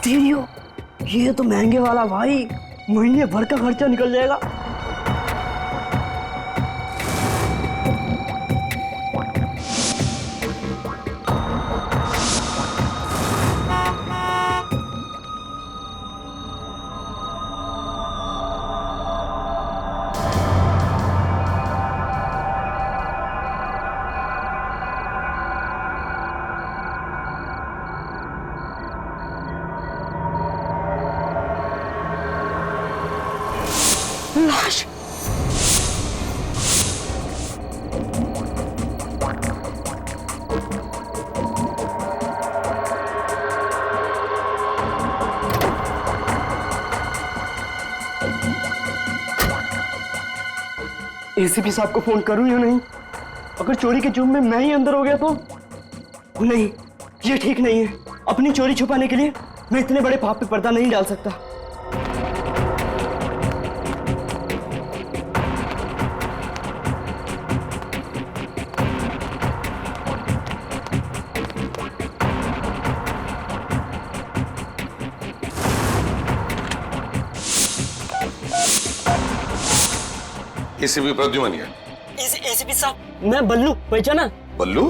Stereo, ये तो महंगे वाला भाई, महीने भर का खर्चा निकल जाएगा। लाश। एसीपी साहब को फोन करूं या नहीं? अगर चोरी के जुर्म में मैं ही अंदर हो गया तो? नहीं, ये ठीक नहीं है। अपनी चोरी छुपाने के लिए मैं इतने बड़े पाप पे पर्दा नहीं डाल सकता। एसीपी प्रद्युमन है। एसीपी साहब, मैं बल्लू, पहचाना? बल्लू?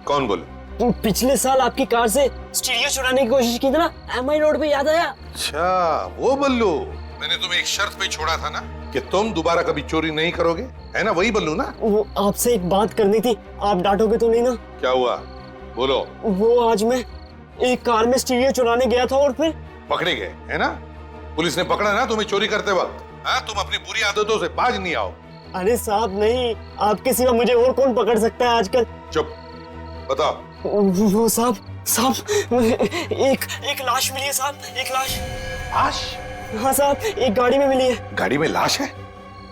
कौन बल्लू? पिछले साल आपकी कार से स्टीरियो चुराने की कोशिश की थी ना, एमआई रोड पे, याद आया? अच्छा, वो बल्लू। मैंने तुम्हें एक शर्त पे छोड़ा था ना कि तुम दोबारा कभी चोरी नहीं करोगे, है ना? वही बल्लू ना? वो आपसे एक बात करनी थी, आप डांटोगे तो नहीं ना? क्या हुआ, बोलो। वो आज मैं एक कार में स्टीरियो चुराने गया था और फिर पकड़े गए, है ना? पुलिस ने पकड़ा ना तुम्हें चोरी करते वक्त। हाँ, तुम अपनी बुरी आदतों से बाज नहीं आओ। अरे साहब नहीं, आपके सिवा मुझे और कौन पकड़ सकता है आजकल? चुप, बताओ। वो साहब एक लाश मिली है साहब, एक लाश। लाश? हाँ साहब, एक गाड़ी में मिली है। गाड़ी में लाश है?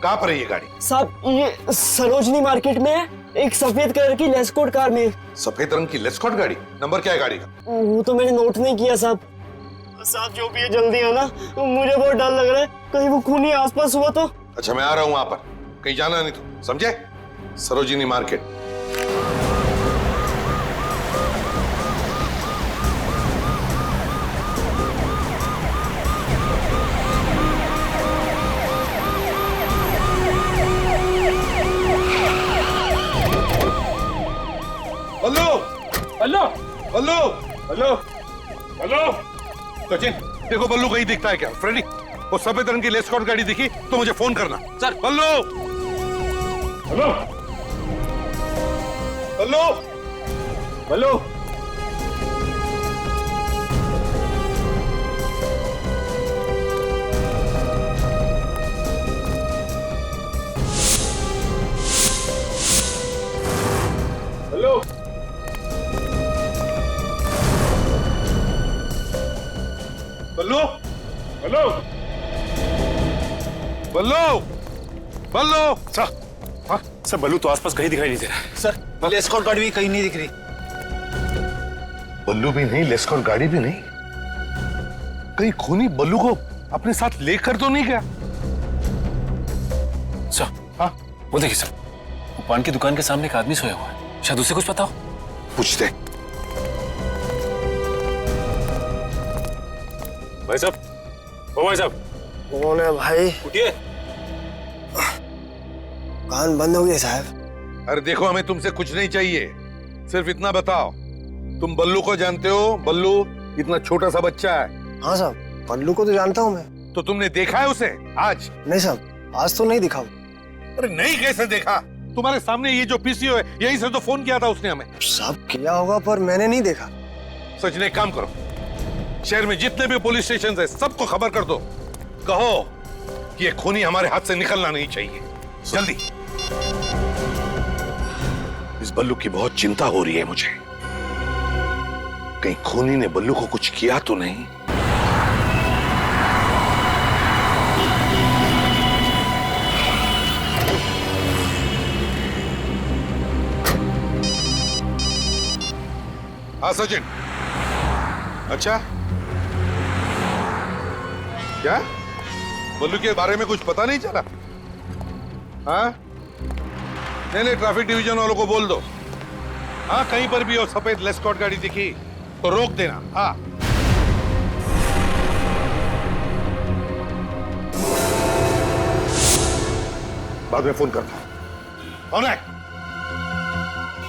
कहाँ पर है ये गाड़ी? साहब ये सरोजनी मार्केट में है, एक सफेद कलर की लेस्कोट कार में। सफेद रंग की लेस्कॉट गाड़ी? नंबर क्या है गाड़ी का? वो तो मैंने नोट नहीं किया साहब। साहब जो भी है जल्दी आना, मुझे बहुत डर लग रहा है, कहीं वो खूनी आसपास हुआ तो। अच्छा, मैं आ रहा हूँ वहां पर, कहीं जाना नहीं तो, समझे? सरोजिनी मार्केट। बल्लू, हेलो बल्लू, हेलो हेलो। सचिन, देखो बल्लू कहीं दिखता है क्या? फ्रेडी, वो सफेद रंग की लेस्कॉट गाड़ी दिखी तो मुझे फोन करना। सर। बल्लू, हेलो बल्लू, हेलो। हेलो बल्लू, हेलो। बल्लू, बल्लू। सर बल्लू तो आसपास कहीं दिखाई नहीं दे रहा। सर एस्कॉर्ट गाड़ी भी कहीं नहीं दिख रही। बल्लू भी नहीं, लेस्कॉट गाड़ी भी नहीं। कहीं खूनी बल्लू को अपने साथ लेकर तो नहीं गया? सर, हाँ, वो देखिए सर, वो पान की दुकान के सामने एक आदमी सोया हुआ है, शायद उसे कुछ पता हो। पूछते। भाई साहब, ओ भाई साहब, कौन है भाई? उठिए। कान बंद हो गए साहब। अरे देखो, हमें तुमसे कुछ नहीं चाहिए, सिर्फ इतना बताओ, तुम बल्लू को जानते हो? बल्लू इतना छोटा सा बच्चा है। हाँ साहब, बल्लू को तो जानता हूँ मैं। तो तुमने देखा है उसे आज? नहीं साहब, आज तो नहीं दिखा। अरे नहीं, कैसे देखा? तुम्हारे सामने ये जो पीसीओ है, यहीं से तो फोन किया था उसने हमें। साहब किया होगा पर मैंने नहीं देखा। सच ने, एक काम करो, शहर में जितने भी पुलिस स्टेशन है सबको खबर कर दो, कहो कि ये खूनी हमारे हाथ से निकलना नहीं चाहिए, जल्दी। इस बल्लू की बहुत चिंता हो रही है मुझे, कहीं खूनी ने बल्लू को कुछ किया तो नहीं। हाँ सचिन। अच्छा, क्या बल्लू के बारे में कुछ पता नहीं चला? हाँ, नहीं, ट्रैफिक डिवीजन वालों को बोल दो, हाँ कहीं पर भी हो सफेद लेस्कॉट गाड़ी दिखी तो रोक देना। हाँ बाद में फोन करता हूं। कौन है?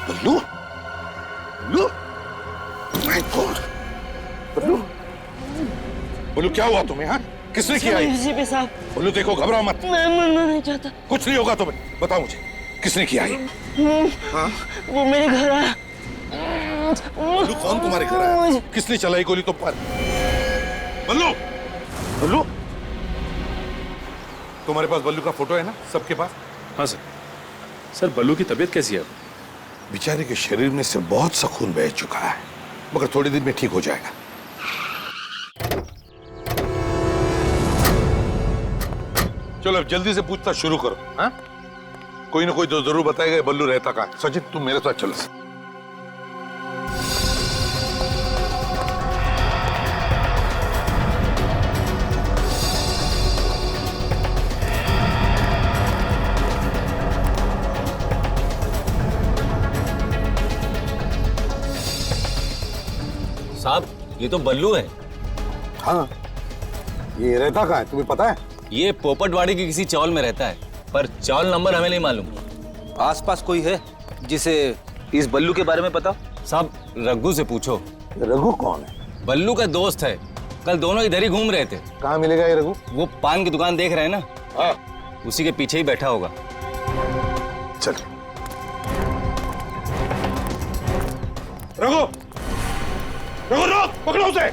बल्लू? बल्लू? My God! बल्लू? बल्लू क्या हुआ तुम्हें? हाँ, किसने किया ये? जीपी साहब। बल्लू देखो, घबराओ मत। मैं मरना नहीं चाहता। कुछ नहीं होगा तुम्हें। बताओ मुझे, किसने किया ये? हाँ? वो मेरे घर आया। बल्लू कौन तुम्हारे घर आया? किसने चलाई गोली तुम पर? बल्लू? बल्लू? तुम्हारे पास बल्लू का फोटो है ना? सबके पास? हाँ सर। सर बल्लू की तबीयत कैसी है अब? बेचारे के शरीर में से बहुत सा खून बह चुका है, मगर थोड़ी देर में ठीक हो जाएगा। चलो अब जल्दी से पूछताछ शुरू करो। हाँ? कोई ना कोई तो जरूर बताएगा बल्लू रहता कहाँ। सचिन तुम मेरे साथ चलो। साहब ये तो बल्लू है। हाँ, ये रहता कहाँ है तुम्हें पता है? ये पोपटवाड़ी की किसी चौल में रहता है, पर चौल नंबर हमें नहीं मालूम। आसपास कोई है जिसे इस बल्लू के बारे में पता? साहब रघु से पूछो। रघु कौन है? बल्लू का दोस्त है, कल दोनों इधर ही घूम रहे थे। कहाँ मिलेगा ये रघु? वो पान की दुकान देख रहे हैं ना, हाँ। उसी के पीछे ही बैठा होगा। चल रघु, रघु रोक, पकड़ो उसे।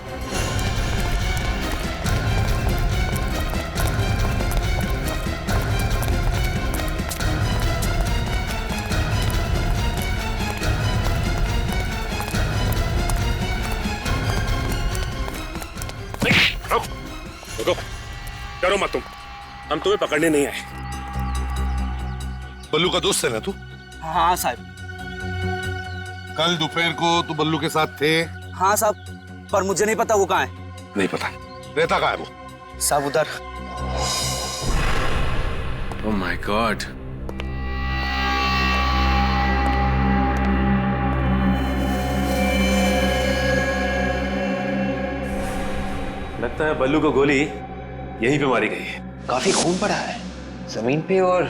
रुको, डरो मत तुम, हम तुम्हें पकड़ने नहीं आए। बल्लू का दोस्त है ना तू? हाँ साहब। कल दोपहर को तू बल्लू के साथ थे? हाँ साहब, पर मुझे नहीं पता वो कहाँ है। नहीं पता। रहता कहाँ है वो? साहब उधर। Oh my God. लगता है बल्लू को गोली यहीं पे मारी गई है। काफी खून पड़ा है जमीन पे और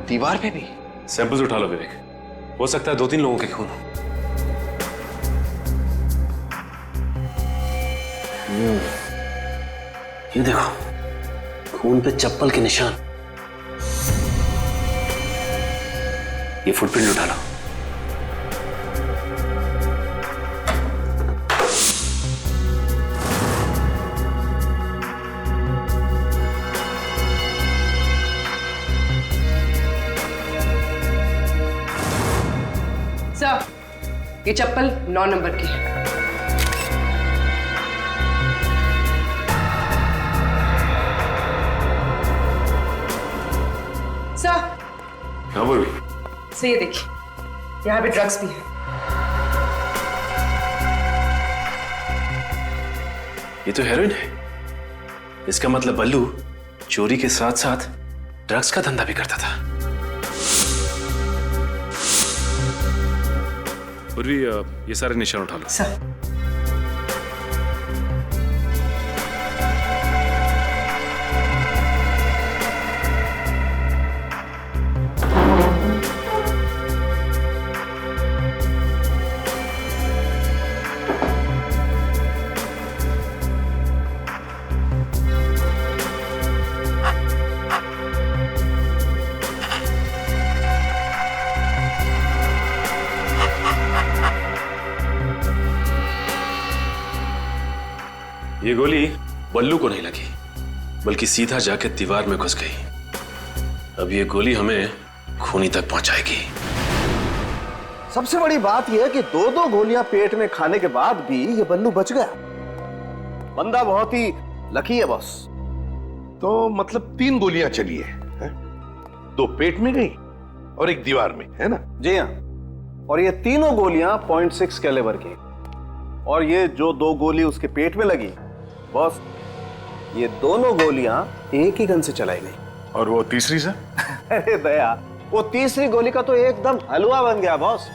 दीवार पे भी। सैंपल्स उठा लो विवेक, हो सकता है 2-3 लोगों के खून हो। ये देखो, खून पे चप्पल के निशान। ये फुटप्रिंट उठा लो। सर, ये चप्पल 9 नंबर की है। सर, हाँ बोल। सर ये देखिए, यहाँ पे ड्रग्स भी है। ये तो हेरोइन है। इसका मतलब बल्लू चोरी के साथ साथ ड्रग्स का धंधा भी करता था। पूर्वी, ये सारे निशान उठा लो। सर, ये गोली बल्लू को नहीं लगी, बल्कि सीधा जाके दीवार में घुस गई। अब ये गोली हमें खूनी तक पहुंचाएगी। सबसे बड़ी बात यह है कि 2-2 गोलियां पेट में खाने के बाद भी ये बल्लू बच गया। बंदा बहुत ही लकी है बॉस। तो मतलब 3 गोलियां चली है? 2 पेट में गई और 1 दीवार में, है ना? जी हाँ, और ये तीनों गोलियां 0.6 कैलिबर की। और ये जो 2 गोली उसके पेट में लगी, बॉस ये दोनों गोलियां एक ही गन से चलाई गई। और वो तीसरी से? अरे दया, वो तीसरी गोली का तो एकदम हलवा बन गया बॉस।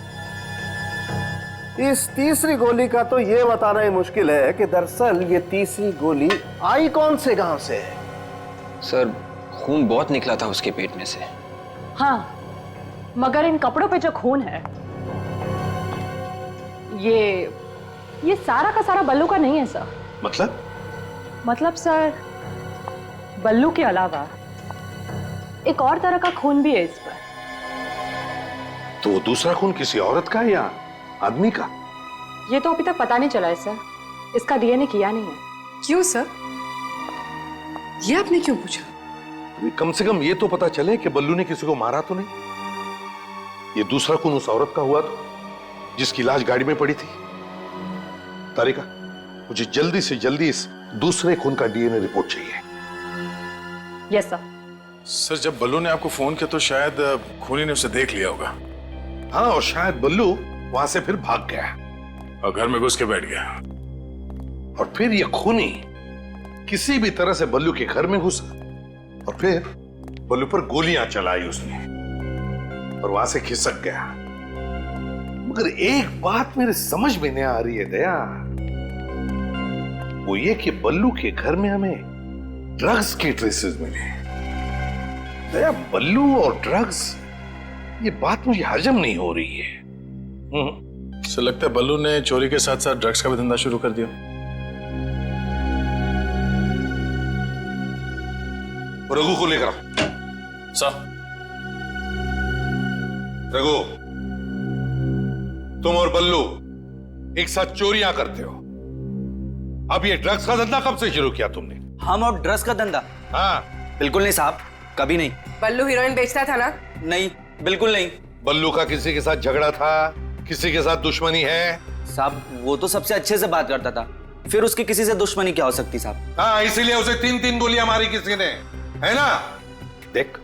इस तीसरी गोली का तो ये बताना ही मुश्किल है कि दरअसल ये तीसरी गोली आई कौन से गांव से है। सर खून बहुत निकला था उसके पेट में से। हाँ, मगर इन कपड़ों पे जो खून है ये सारा का सारा बल्लू का नहीं है सर। मतलब सर, बल्लू के अलावा एक और तरह का खून भी है इस पर। तो वो दूसरा खून किसी औरत का है या आदमी का? ये तो अभी तक पता नहीं चला है सर, इसका डीएनए किया नहीं है। क्यों सर? ये आपने क्यों पूछा? अभी कम से कम ये तो पता चले कि बल्लू ने किसी को मारा तो नहीं। ये दूसरा खून उस औरत का हुआ तो जिसकी लाश गाड़ी में पड़ी थी। तारिका, मुझे जल्दी से जल्दी इस दूसरे खून का डीएनए रिपोर्ट चाहिए। Yes sir. सर, जब बल्लू ने आपको फोन किया तो शायद खूनी ने उसे देख लिया होगा। हाँ, और शायद बल्लू वहां से फिर भाग गया और घर में घुस के बैठ गया। और फिर ये खूनी किसी भी तरह से बल्लू के घर में घुसा और फिर बल्लू पर गोलियां चलाई उसने और वहां से खिसक गया। मगर एक बात मेरे समझ में नहीं आ रही है दया, वो ये कि बल्लू के घर में हमें ड्रग्स के ट्रेसेस मिले। दया, बल्लू और ड्रग्स, ये बात मुझे हजम नहीं हो रही है। सर, लगता है बल्लू ने चोरी के साथ साथ ड्रग्स का भी धंधा शुरू कर दिया। रघु को लेकर आओ। सर। रघु, तुम और बल्लू एक साथ चोरियां करते हो। अब ये ड्रग्स का धंधा कब से शुरू किया तुमने? हम और ड्रग्स का धंधा? हाँ। बिल्कुल नहीं साहब, कभी नहीं। बल्लू हीरोइन बेचता था ना? नहीं, बिल्कुल नहीं। बल्लू का किसी के साथ झगड़ा था, किसी के साथ दुश्मनी है? साहब, वो तो सबसे अच्छे से बात करता था, फिर उसकी किसी से दुश्मनी क्या हो सकती साहब? हाँ, इसीलिए उसे 3-3 गोलियां मारी किसी ने, है ना? देख,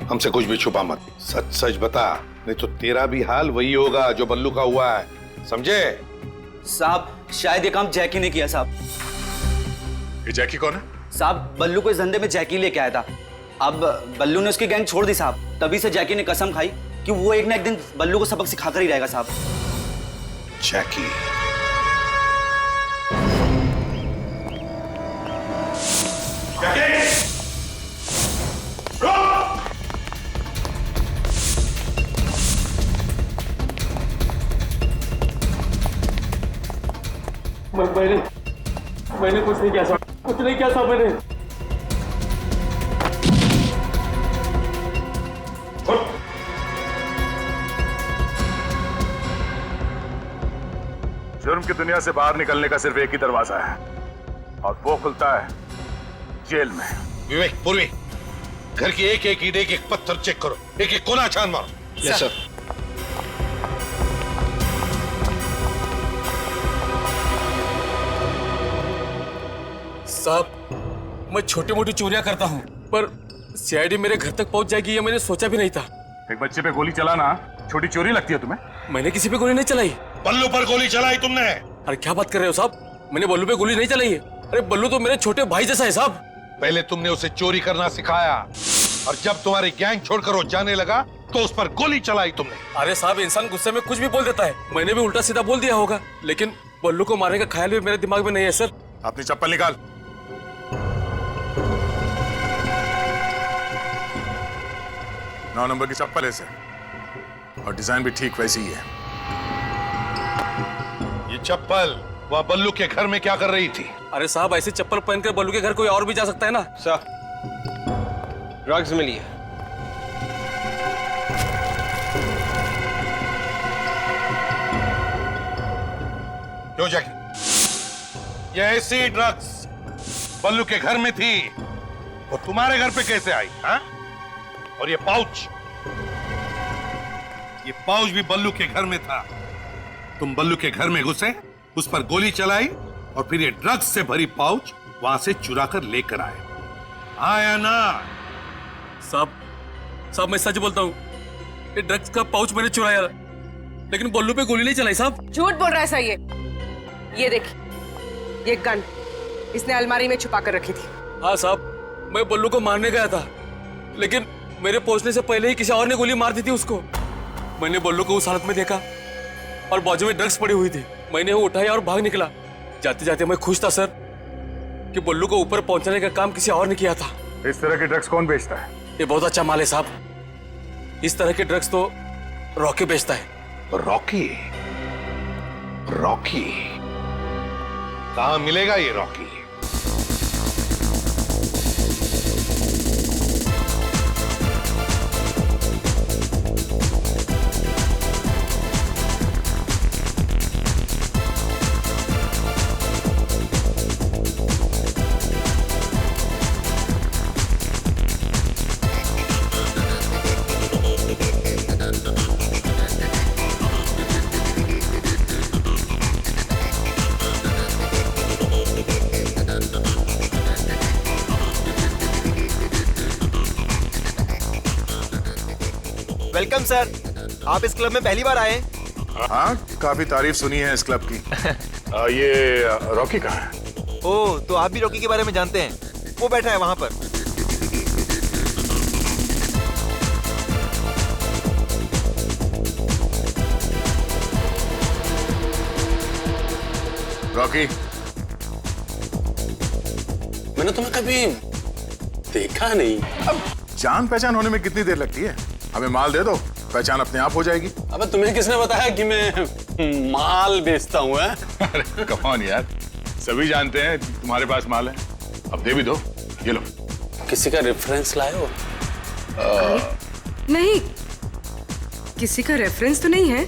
हमसे कुछ भी छुपा मत, सच सच बता, नहीं तो तेरा भी हाल वही होगा जो बल्लू का हुआ है, समझे? साहब, शायद ये काम जैकी ने किया साहब। ये जैकी कौन है? साहब, बल्लू को इस धंधे में जैकी लेके आया था। अब बल्लू ने उसकी गैंग छोड़ दी साहब, तभी से जैकी ने कसम खाई कि वो एक ना एक दिन बल्लू को सबक सिखाकर ही रहेगा साहब। जैकी? मैंने कुछ नहीं किया, कुछ नहीं किया था मैंने। जुर्म की दुनिया से बाहर निकलने का सिर्फ एक ही दरवाजा है और वो खुलता है जेल में। विवेक, पूर्वी, घर की एक एक ईंट, एक एक पत्थर चेक करो, एक एक कोना छान मारो। Yes sir. साहब, मैं छोटी मोटी चोरियां करता हूं, पर सीआईडी मेरे घर तक पहुंच जाएगी ये मैंने सोचा भी नहीं था। एक बच्चे पे गोली चलाना छोटी चोरी लगती है तुम्हें? मैंने किसी पे गोली नहीं चलाई। बल्लू पर गोली चलाई तुमने? अरे क्या बात कर रहे हो साहब, मैंने बल्लू पे गोली नहीं चलाई है। अरे बल्लू तो मेरे छोटे भाई जैसा है साहब। पहले तुमने उसे चोरी करना सिखाया और जब तुम्हारी गैंग छोड़कर वो जाने लगा तो उस पर गोली चलाई तुमने। अरे साहब, इंसान गुस्से में कुछ भी बोल देता है, मैंने भी उल्टा सीधा बोल दिया होगा, लेकिन बल्लू को मारने का ख्याल भी मेरे दिमाग में नहीं है सर। अपनी चप्पल निकाल। नौ नंबर की चप्पल है सर, और डिजाइन भी ठीक वैसी ही है। ये चप्पल वह बल्लू के घर में क्या कर रही थी? अरे साहब, ऐसी चप्पल पहनकर बल्लू के घर कोई और भी जा सकता है ना। सर, ड्रग्स मिली है। क्यों जैकी? ये ऐसी ड्रग्स बल्लू के घर में थी, वो तुम्हारे घर पे कैसे आई? हाँ? और ये पाउच भी बल्लू के घर में था। तुम बल्लू के घर में घुसे, उस पर गोली चलाई और फिर ये ड्रग्स से भरी पाउच वहां से चुरा कर लेकर आए, आया ना? साहब मैं सच बोलता हूँ, ये ड्रग्स का पाउच मैंने चुराया, लेकिन बल्लू पे गोली नहीं चलाई साहब। झूठ बोल रहा है सर ये देखिए, ये गन इसने अलमारी में छुपा कर रखी थी। हाँ साहब, मैं बल्लू को मारने गया था, लेकिन मेरे पहुंचने से पहले ही किसी और ने गोली मार दी थी उसको। मैंने बल्लू को उस हालत में देखा और बाजू में ड्रग्स पड़ी हुई थी, मैंने वो उठाया और भाग निकला। जाते जाते मैं खुश था सर कि बल्लू को ऊपर पहुंचाने का काम किसी और ने किया था। इस तरह के ड्रग्स कौन बेचता है? ये बहुत अच्छा माल है साहब। इस तरह के ड्रग्स तो रॉकी बेचता है। रॉकी? रॉकी कहां मिलेगा ये रॉकी? वेलकम सर, आप इस क्लब में पहली बार आए? हाँ, काफी तारीफ सुनी है इस क्लब की। ये रॉकी कहाँ है? ओह, तो आप भी रॉकी के बारे में जानते हैं? वो बैठा है वहां पर। रॉकी, मैंने तुम्हें कभी देखा नहीं। अब जान पहचान होने में कितनी देर लगती है? हमें माल दे दो, पहचान अपने आप हो जाएगी। अबे तुम्हें किसने बताया कि मैं माल बेचता हूँ? अरे कम ऑन यार, सभी जानते हैं तुम्हारे पास माल है। अब दे भी दो, ये लो। किसी का रेफरेंस लाए हो? नहीं, किसी का रेफरेंस तो नहीं है।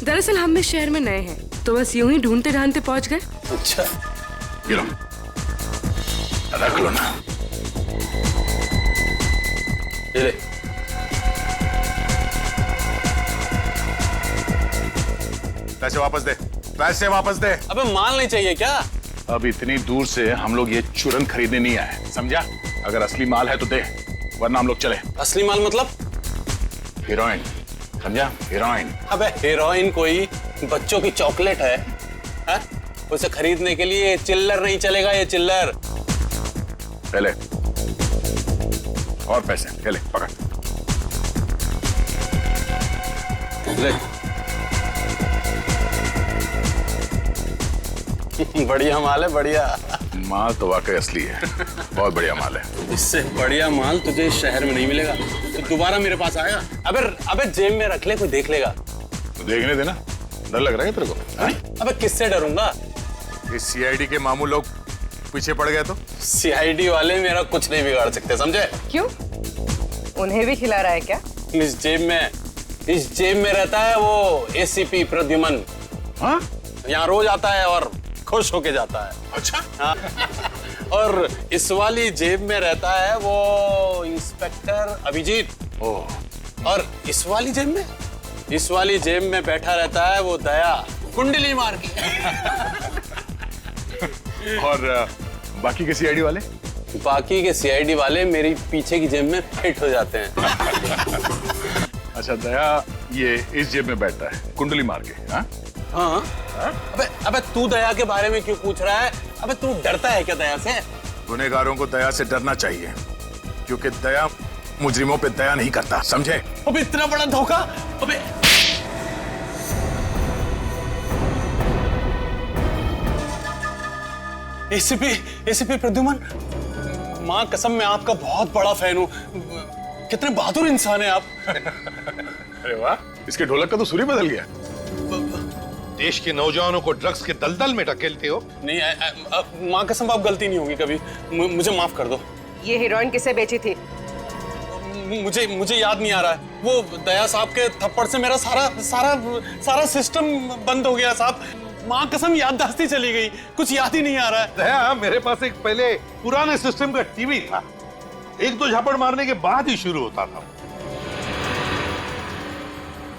दरअसल हम इस शहर में नए हैं, तो बस यूं ही ढूंढते ढांढते पहुंच गए। अच्छा, ये लो, रख लो ना। ये ले। पैसे वापस दे, पैसे वापस दे। अबे माल नहीं चाहिए क्या? अब इतनी दूर से हम लोग ये चूरन खरीदने नहीं आए, समझा? अगर असली माल है तो दे, वरना हम लोग चले। असली माल मतलब? हीरोइन, समझा? हीरोइन। अबे हीरोइन कोई बच्चों की चॉकलेट है? हा? उसे खरीदने के लिए चिल्लर नहीं चलेगा, ये चिल्लर। ले और पैसे, ले पकड़। ले। बढ़िया माल है, बढ़िया। माल तो वाकई असली है, बहुत बढ़िया माल है। इससे बढ़िया माल तुझे इस शहर में नहीं मिलेगा। तो दोबारा मेरे पास आएगा? अबे अबे जेब में रख ले, कोई देख लेगा। तो देखने देना। डर लग रहा है तेरे को? अबे किससे डरूंगा? इस सीआईडी के मामू लोग पीछे पड़ गए तो? सीआईडी वाले मेरा कुछ नहीं बिगाड़ सकते, समझे? क्यों? उन्हें भी खिला रहा है क्या? इस जेब में रहता है वो एसीपी प्रद्युमन। हाँ? यहाँ रोज आता है और खुश होके जाता है। अच्छा? हाँ। और इस वाली जेब में रहता है वो इंस्पेक्टर अभिजीत। ओह। और इस वाली जेब में बैठा रहता है वो दया, कुंडली मार के। और बाकी के सीआईडी वाले? बाकी के सीआईडी वाले मेरी पीछे की जेब में फिट हो जाते हैं। अच्छा, दया ये इस जेब में बैठता है कुंडली मार के? हाँ? हाँ? अबे तू दया के बारे में क्यों पूछ रहा है? अबे तू डरता है क्या दया से? गुनहगारों को दया से डरना चाहिए, क्योंकि दया मुजरिमों पे दया नहीं करता, समझे? अबे इतना बड़ा धोखा! अबे एसीपी प्रद्युमन, माँ कसम मैं आपका बहुत बड़ा फैन हूँ। कितने बहादुर इंसान हैं आप। अरे वाह, इसके ढोलक का तो सुर ही बदल गया। देश के नौजवानों को ड्रग्स के दलदल में ढकेलते हो। नहीं, माँ कसम आप गलती नहीं होगी कभी, मुझे माफ कर दो। ये हीरोइन किसे बेची थी? मुझे याद नहीं आ रहा है। वो दया साहब के थप्पड़ से मेरा सारा सिस्टम बंद हो गया साहब। माँ कसम याददाश्त चली गई, कुछ याद ही नहीं आ रहा है। दया, मेरे पास एक पहले पुराने सिस्टम का टीवी था, एक दो झापड़ मारने के बाद ही शुरू होता था।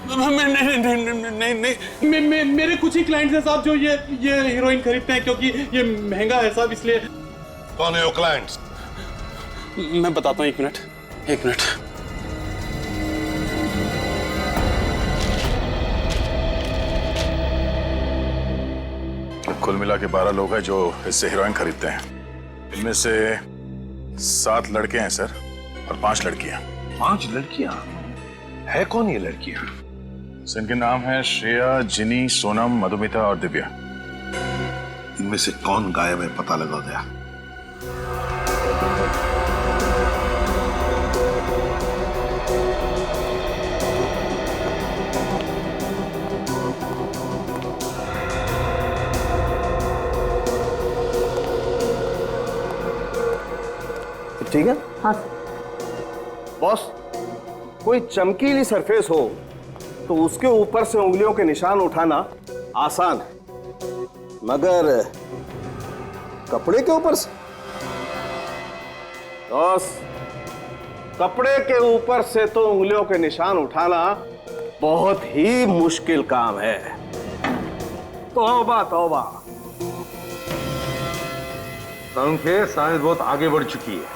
नहीं, मेरे कुछ ही क्लाइंट्स हैं साहब जो ये हीरोइन खरीदते हैं, क्योंकि ये महंगा है साहब, इसलिए। कौन है वो क्लाइंट्स? मैं बताता हूँ, एक मिनट। कुल मिला के 12 लोग हैं जो इससे हीरोइन खरीदते हैं। इनमें से 7 लड़के हैं सर, और 5 लड़कियां। 5 लड़कियां? है कौन ये लड़कियां? सर इनके नाम है श्रेया, जिनी, सोनम, मधुमिता और दिव्या। इनमें से कौन गायब है पता लगा दया। ठीक है? हाँ। बॉस, कोई चमकीली सरफेस हो तो उसके ऊपर से उंगलियों के निशान उठाना आसान है, मगर कपड़े के ऊपर से? बॉस, कपड़े के ऊपर से तो उंगलियों के निशान उठाना बहुत ही मुश्किल काम है। तौबा तौबा। संख्या साइंस बहुत आगे बढ़ चुकी है।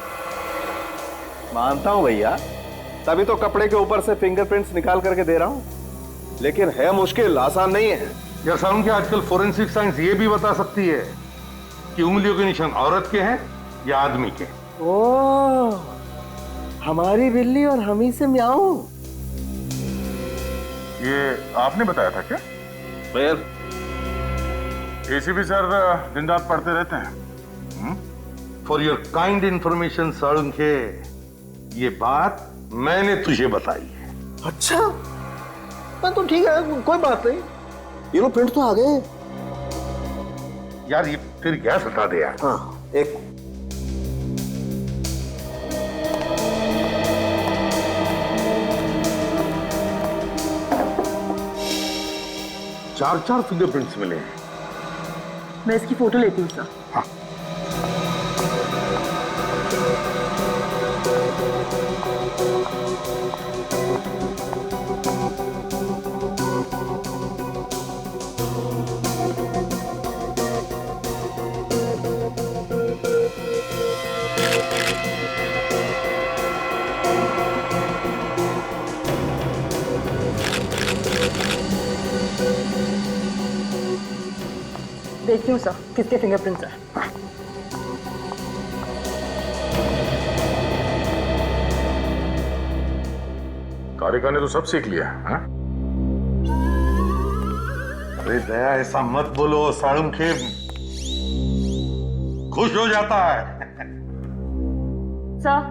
मानता हूं भैया, तभी तो कपड़े के ऊपर से फिंगरप्रिंट्स निकाल करके दे रहा हूं, लेकिन है मुश्किल, आसान नहीं है। यार संख्या, आजकल फोरेंसिक साइंस ये भी बता सकती है कि उंगलियों के निशान औरत के हैं या आदमी के। ओह, हमारी बिल्ली और हम ही से म्याऊं। ये आपने बताया था क्या? फिर एसीपी सर दिन रात पढ़ते रहते हैं। For your kind information Salunkhe, ये बात मैंने तुझे बताई है। अच्छा, मैं तो ठीक है, कोई बात नहीं। ये लो प्रिंट तो आ गए। यार ये फिर गैस हटा दे यार। हाँ, एक 4 फिंगरप्रिंट्स मिले हैं। मैं इसकी फोटो लेती हूँ सर। हाँ। देखती हूँ सर किसके फिंगरप्रिंट्स है। कारिका ने तो सब सीख लिया है। अरे दया, ऐसा मत बोलो, साळुंखे खुश हो जाता है। सर,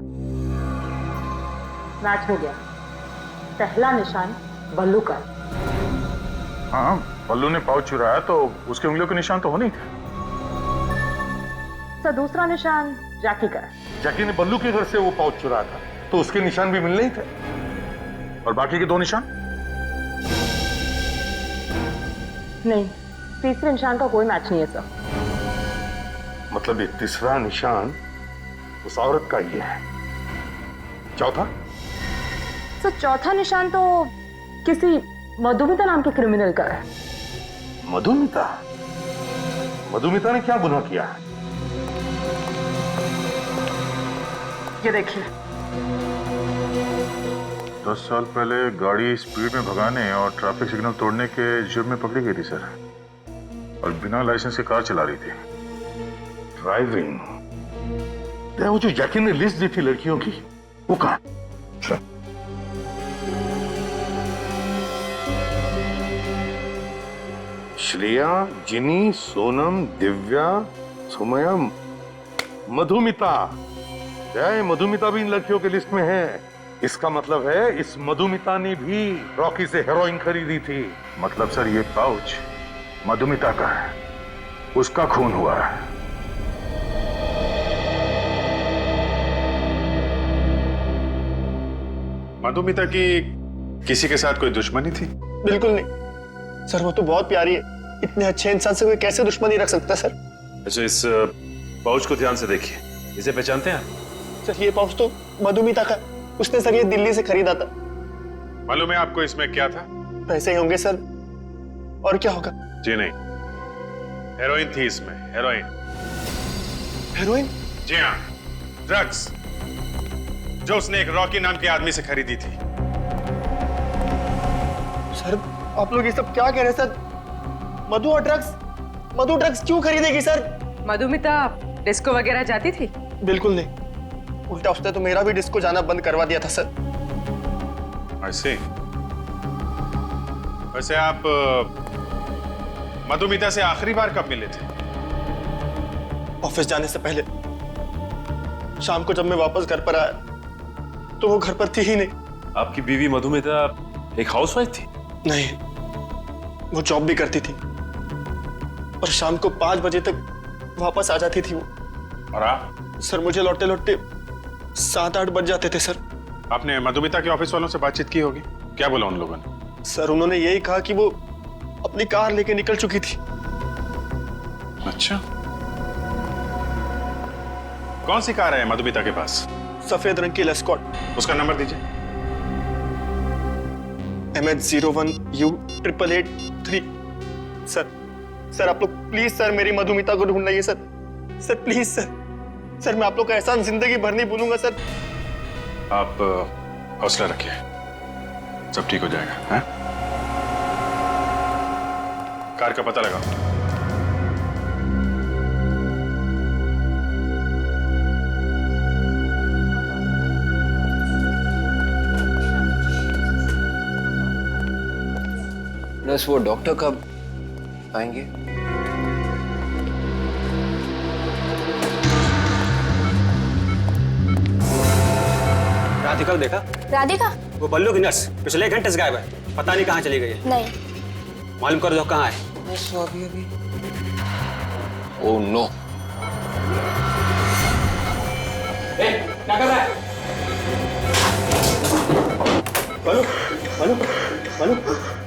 मैच हो गया। पहला निशान बल्लू का। हाँ, बल्लू ने पाउच चुराया तो उसके उंगलियों के निशान तो होने ही थे। सर, दूसरा निशान जैकी का है। जैकी ने बल्लू के घर से वो पाउच चुराया था तो उसके निशान भी मिलने ही थे। और बाकी के 2 निशान? नहीं, तीसरे निशान का कोई मैच नहीं है सर। मतलब ये तीसरा निशान उस औरत का ही है। चौथा? सर, चौथा निशान तो किसी मधुमिता नाम के क्रिमिनल का है। मधुमिता? मधुमिता ने क्या गुनाह किया है? ये देखिए। 10 साल पहले गाड़ी स्पीड में भगाने और ट्रैफिक सिग्नल तोड़ने के जुर्म में पकड़ी गई थी सर, और बिना लाइसेंस के कार चला रही थी। ड्राइविंग? वो जो जैकी ने लिस्ट दी थी लड़कियों की, वो कहाँ? श्रेया, जिनी, सोनम, दिव्या, सुमया, मधुमिता। मधुमिता भी इन लड़कियों की लिस्ट में है। इसका मतलब है इस मधुमिता ने भी रॉकी से हेरोइन खरीदी थी। मतलब सर ये पाउच मधुमिता का है, उसका खून हुआ है। मधुमिता की किसी के साथ कोई दुश्मनी थी? बिल्कुल नहीं सर, वो तो बहुत प्यारी है। इतने अच्छे इंसान से कोई कैसे दुश्मनी रख सकता है सर? अच्छा, इस पाउच को ध्यान से देखिए, इसे पहचानते हैं आप? सर, ये पाउच तो मधुमिता का, उसने सर ये दिल्ली से खरीदा था। मालूम है आपको इसमें क्या था? पैसे ही होंगे सर, और क्या होगा? जी नहीं, हेरोइन थी इसमें, हेरोइन। हेरोइन? जी हाँ, ड्रग्स, जो उसने एक रॉकी नाम के आदमी से खरीदी थी। सर, आप लोग ये सब क्या कह रहे हैं सर? मधु और ड्रग्स? मधु ड्रग्स क्यों खरीदेगी सर? मधुमिता डिस्को वगैरह जाती थी? बिल्कुल नहीं, उल्टा उसने तो मेरा भी डिस्को जाना बंद करवा दिया था सर। ऐसे? वैसे आप मधुमिता से आखिरी बार कब मिले थे? ऑफिस जाने से पहले। शाम को जब मैं वापस घर पर आया तो वो घर पर थी ही नहीं। आपकी बीवी मधुमिता एक हाउसवाइफ थी? नहीं, वो जॉब भी करती थी और शाम को 5 बजे तक वापस आ जाती थी वो। और आप? सर, मुझे लौटते लौटते 7-8 बज जाते थे सर। आपने मधुमिता के ऑफिस वालों से बातचीत की होगी, क्या बोला उन लोगों ने? सर उन्होंने यही कहा कि वो अपनी कार लेके निकल चुकी थी। अच्छा, कौन सी कार है मधुमिता के पास? सफेद रंग की लेस्कॉट। उसका नंबर दीजिए। MH01U8883। सर आप लोग प्लीज सर मेरी मधुमिता को ढूंढ लाइए सर प्लीज सर मैं आप लोग का एहसान जिंदगी भर नहीं भूलूंगा सर। आप हौसला रखिए, सब ठीक हो जाएगा। हैं? कार का पता लगाओ। बस वो डॉक्टर कब आएंगे? राधिका को देखा? राधिका? वो बल्लू की नर्स पिछले 1 घंटे से गायब है, पता नहीं कहाँ चली गई है। नहीं मालूम कर दो कहाँ है। अभी ओह नो। क्या कर रहा है? बल्लू बल्लू बल्लू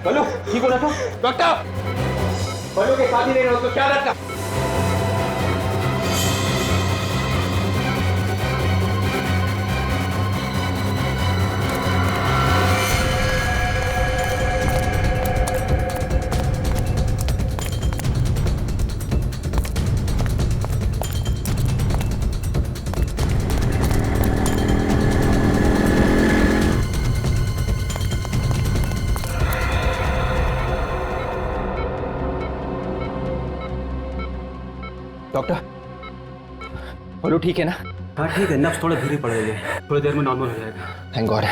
बल्लू ठीक हो रहा था? डॉक्टर बल्लू के साथ ही नहीं रहो तो क्या रखा? डॉक्टर बल्लू ठीक है ना? हाँ ठीक है, नब्ज थोड़ा धीरे पड़ रही है, थोड़ी देर में नॉर्मल हो जाएगा। Thank God.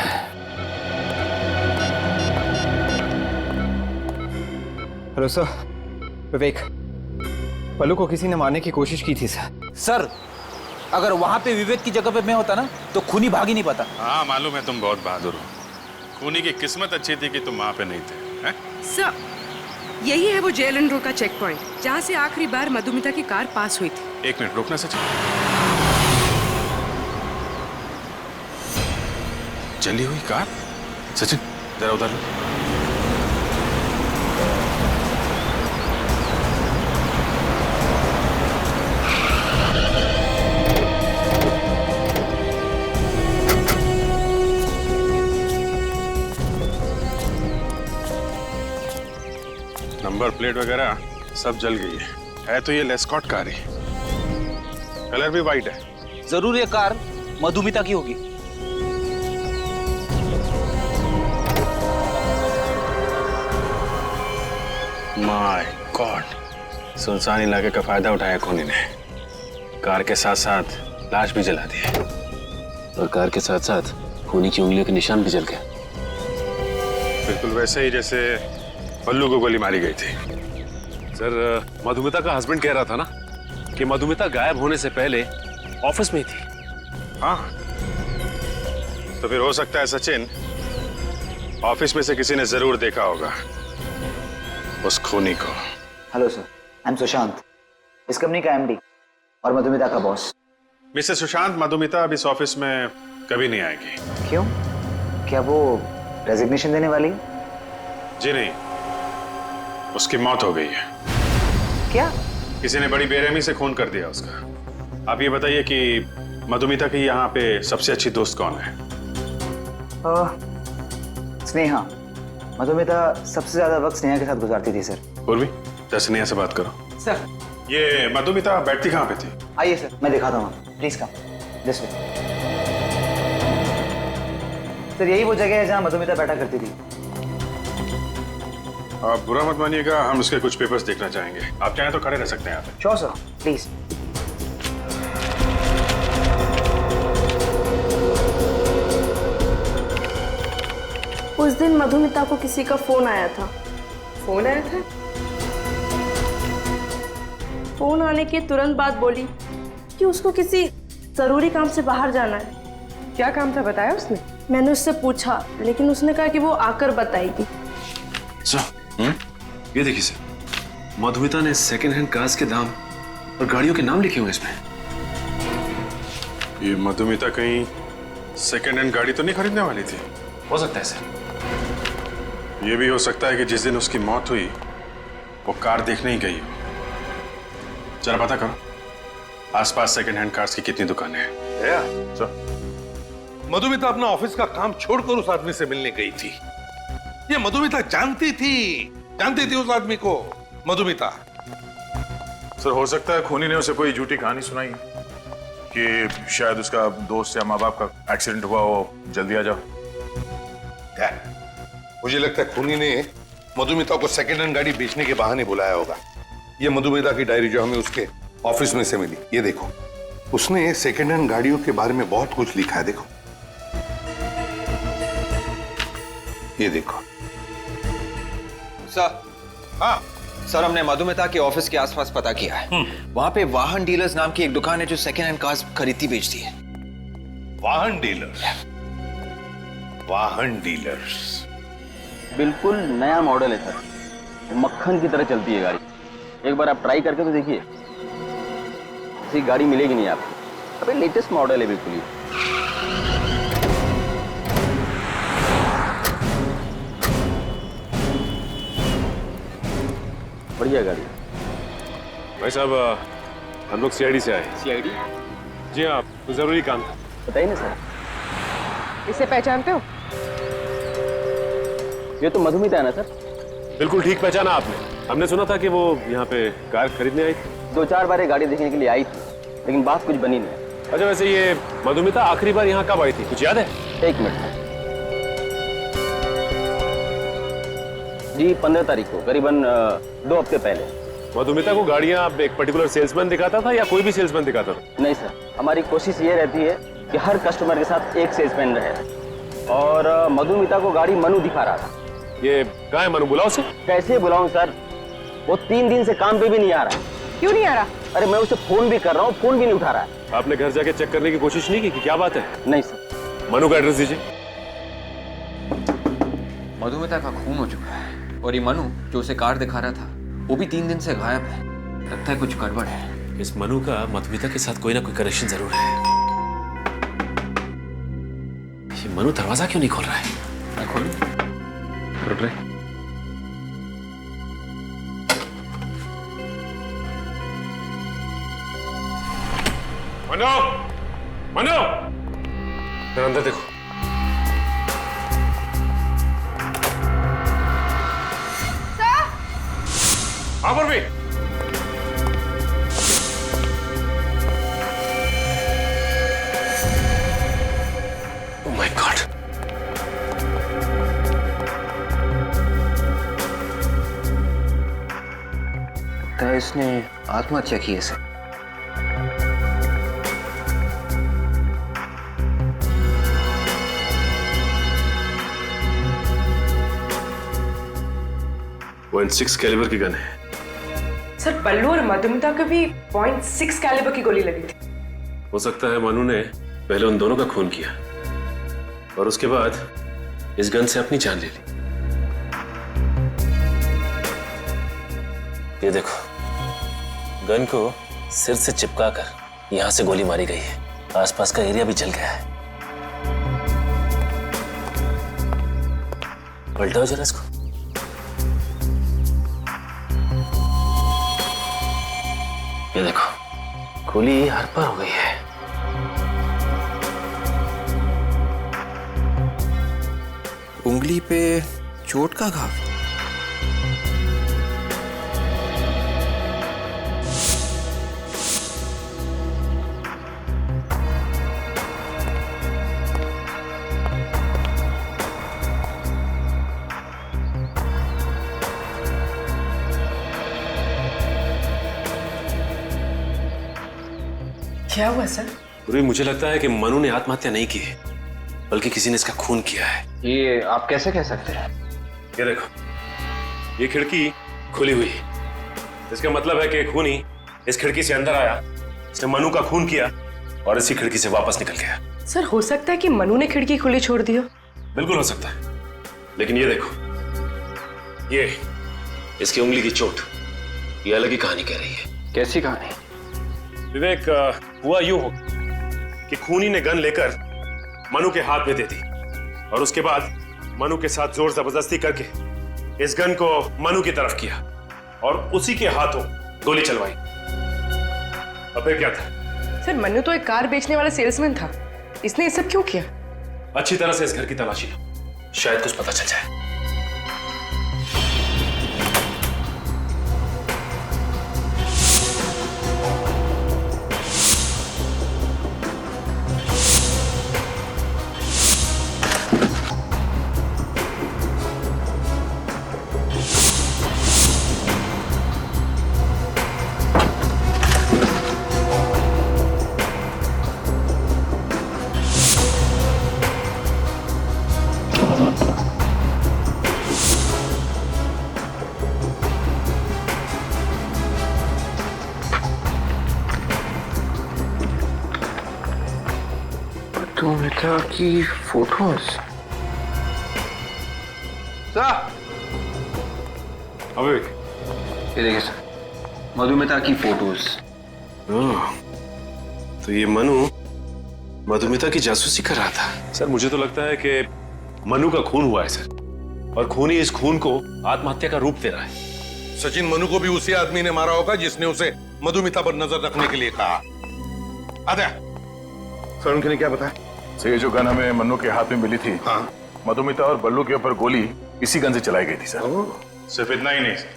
हेलो सर, विवेक, बल्लू को किसी ने मारने की कोशिश की थी सर। सर अगर वहां पे विवेक की जगह पे मैं होता ना तो खूनी भाग ही नहीं पाता। हाँ मालूम है, तुम बहुत बहादुर हो। खूनी की किस्मत अच्छी थी कि तुम वहां पे नहीं थे। हैं? सर यही है वो जेल एंड रोड का चेक पॉइंट जहाँ से आखिरी बार मधुमिता की कार पास हुई थी। 1 मिनट रुकना सचिन। जली हुई कार? सचिन जरा उधर लो। नंबर प्लेट वगैरह सब जल गई है तो ये लेस्कॉट कार है, कलर भी वाइट है। जरूर ये कार मधुमिता की होगी। माय गॉड, सुनसान इलाके का फायदा उठाया खूनी ने। कार के साथ साथ लाश भी जला दी और कार के साथ साथ खूनी की उंगलियों के निशान भी जल गए। बिल्कुल वैसे ही जैसे बल्लू को गोली मारी गई थी। सर मधुमिता का हस्बैंड कह रहा था ना कि मधुमिता गायब होने से पहले ऑफिस में ही थी। हाँ तो फिर हो सकता है सचिन, ऑफिस में से किसी ने जरूर देखा होगा उस खूनी को। Hello sir, I am Sushant, इस कंपनी का एमडी और मधुमिता का बॉस। मिस्टर सुशांत, मधुमिता अब इस ऑफिस में कभी नहीं आएगी। क्यों? क्या वो रेजिग्नेशन देने वाली है? जी नहीं, उसकी मौत हो गई है। क्या? किसी ने बड़ी बेरहमी से खून कर दिया उसका। आप ये बताइए कि मधुमिता की यहाँ पे सबसे अच्छी दोस्त कौन है? स्नेहा। मधुमिता सबसे ज्यादा वक्त स्नेहा के साथ गुजारती थी सर। उर्वी, जरा स्नेहा से बात करो। सर ये मधुमिता बैठती कहाँ पे थी? आइए सर, मैं दिखाता हूँ, please come this way. Sir यही वो जगह है जहाँ मधुमिता बैठा करती थी। आप बुरा मत मानिएगा, हम उसके कुछ पेपर्स देखना चाहेंगे। आप चाहें तो खड़े रह सकते हैं यहाँ पे। Sure sir, please. उस दिन मधुमिता को किसी का फोन आया था। फोन आया था? फोन आने के तुरंत बाद बोली कि उसको किसी जरूरी काम से बाहर जाना है। क्या काम था बताया उसने? मैंने उससे पूछा लेकिन उसने कहा कि वो आकर बताएगी। ये देखिए सर, मधुमिता ने सेकंड हैंड कार्स के दाम और गाड़ियों के नाम लिखे हुए इसमें। ये मधुमिता कहीं सेकेंड हैंड गाड़ी तो नहीं खरीदने वाली थी? हो सकता है सर। ये भी हो सकता है कि जिस दिन उसकी मौत हुई वो कार देखने ही गई हो। जरा पता करो आसपास सेकेंड हैंड कार्स की कितनी दुकानें हैं। मधुमिता अपना ऑफिस का काम छोड़कर उस आदमी से मिलने गई थी। ये मधुमिता जानती थी उस आदमी को। मधुमिता सर हो सकता है खूनी ने उसे कोई झूठी कहानी सुनाई कि शायद उसका दोस्त या माँ बाप का एक्सीडेंट हुआ हो, जल्दी आ जाओ। क्या? मुझे लगता है खूनी ने मधुमिता को सेकेंड हैंड गाड़ी बेचने के बहाने बुलाया होगा। ये मधुमिता की डायरी जो हमें उसके ऑफिस में से मिली, ये देखो, उसने सेकेंड हैंड गाड़ियों के बारे में बहुत कुछ लिखा है। देखो, ये देखो। सर, हाँ सर हमने मधुमिता के ऑफिस के आसपास पता किया है। वहां पे वाहन डीलर्स नाम की एक दुकान है जो सेकेंड हैंड कार्स खरीदती बेचती है। वाहन डीलर्स? वाहन डीलर्स बिल्कुल नया मॉडल है सर, मक्खन की तरह चलती है गाड़ी। एक बार आप ट्राई करके तो देखिए, ऐसी गाड़ी मिलेगी नहीं आपको। अबे लेटेस्ट मॉडल है बिल्कुल ही। बढ़िया गाड़ी। भाई साहब हम लोग सीआईडी से आए। सीआईडी? जी हाँ, तो जरूरी काम था। बताइए ना सर। इसे पहचानते हो? ये तो मधुमिता है ना सर? बिल्कुल ठीक पहचाना आपने। हमने सुना था कि वो यहाँ पे कार खरीदने आई थी। 2-4 बार ये गाड़ी देखने के लिए आई थी, लेकिन बात कुछ बनी नहीं। अच्छा, वैसे ये मधुमिता आखिरी बार यहाँ कब आई थी, कुछ याद है? 1 मिनट जी, 15 तारीख को, करीबन 2 हफ्ते पहले। मधुमिता को गाड़ियाँ एक पर्टिकुलर सेल्समैन दिखाता था या कोई भी सेल्समैन दिखाता था? नहीं सर, हमारी कोशिश ये रहती है कि हर कस्टमर के साथ एक सेल्समैन रहे, और मधुमिता को गाड़ी मनु दिखा रहा था। ये कहाँ है मनु, बुलाओ उसे। कैसे बुलाऊं सर, वो 3 दिन से काम पे भी नहीं आ रहा। क्यों नहीं आ रहा? अरे मैं उसे फोन भी कर रहा हूँ, फोन भी नहीं उठा रहा है। आपने घर जाके चेक करने की कोशिश नहीं की कि क्या बात है? नहीं सर। मनु का एड्रेस दीजिए। मधुमिता का खून हो चुका है और ये मनु जो उसे कार दिखा रहा था वो भी 3 दिन से गायब है। लगता है कुछ गड़बड़ है। इस मनु का मधुमिता के साथ कोई ना कोई कनेक्शन जरूर है। ये मनु दरवाजा क्यों नहीं खोल रहा है? मैं खोलूं? रुक रे। मनु, मनु, जरा अंदर देखो। हाँ पूर्वी। Oh my God! लगता है इसने आत्महत्या की है सर। .6 कैलिबर की गन है। सर बल्लू और मधुमिता को भी .6 कैलिबर की गोली लगी थी। हो सकता है मनु ने पहले उन दोनों का खून किया और उसके बाद इस गन से अपनी जान ले ली। ये देखो, गन को सिर से चिपका कर यहां से गोली मारी गई है। आसपास का एरिया भी जल गया है। पलटाओ जरा इसको। ये देखो, गोली हर पर हो गई है। उंगली पे चोट का घाव। क्या हुआ सर? पूर्वी मुझे लगता है कि मनु ने आत्महत्या नहीं की है, बल्कि किसी ने इसका खून किया है। ये आप कैसे कह सकते हैं? ये देखो, ये खिड़की खुली हुई है। इसका मतलब है कि खूनी इस खिड़की से अंदर आया, इसने मनु का खून किया और इसी खिड़की से वापस निकल गया। सर हो सकता है कि मनु ने खिड़की खुली छोड़ दी हो। बिल्कुल हो सकता है, लेकिन ये देखो, ये इसकी उंगली की चोट, ये अलग ही कहानी कह रही है। कैसी कहानी? विवेक, हुआ यूं हो कि खूनी ने गन लेकर मनु के हाथ में दे दी और उसके बाद मनु के साथ जोर जबरदस्ती करके इस गन को मनु की तरफ किया और उसी के हाथों गोली चलवाई। अब फिर क्या था? सर मनु तो एक कार बेचने वाला सेल्समैन था, इसने ये सब क्यों किया? अच्छी तरह से इस घर की तलाशी लो, शायद कुछ पता चल जाए। मधुमिता की फोटोज। ये देखिए सर, मधुमिता की फोटोज। तो ये मनु मधुमिता की जासूसी कर रहा था। सर मुझे तो लगता है कि मनु का खून हुआ है सर, और खूनी इस खून को आत्महत्या का रूप दे रहा है। सचिन मनु को भी उसी आदमी ने मारा होगा जिसने उसे मधुमिता पर नजर रखने के लिए कहा। आद्या, सर उनके ने क्या बताया? सर ये जो गन हमें मन्नू के हाथ में मिली थी, हाँ, मधुमिता और बल्लू के ऊपर गोली इसी गन से चलाई गई थी सर। सिर्फ इतना ही नहीं सर,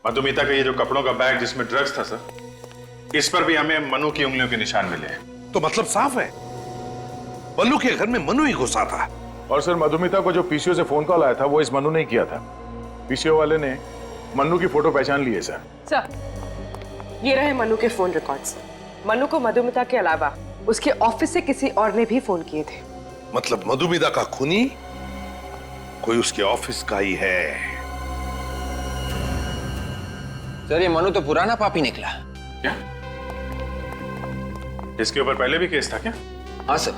मधुमिता का ये जो कपड़ों का बैग जिसमें ड्रग्स था सर, इस पर भी हमें मनु की उंगलियों के निशान मिले हैं। तो मतलब साफ है बल्लू के घर में मनु ही घुसा था। और सर मधुमिता को जो पीसीओ से फोन कॉल आया था वो इस मनु ने किया था। पीसीओ वाले ने मन्नू की फोटो पहचान ली है सर। सर ये रहे मनु के फोन रिकॉर्ड्स। मनु को मधुमिता के अलावा उसके ऑफिस से किसी और ने भी फोन किए थे। मतलब मधुमिता का खूनी कोई उसके ऑफिस का ही है। सर ये मनु तो पुराना पापी निकला। क्या इसके ऊपर पहले भी केस था क्या? हाँ सर,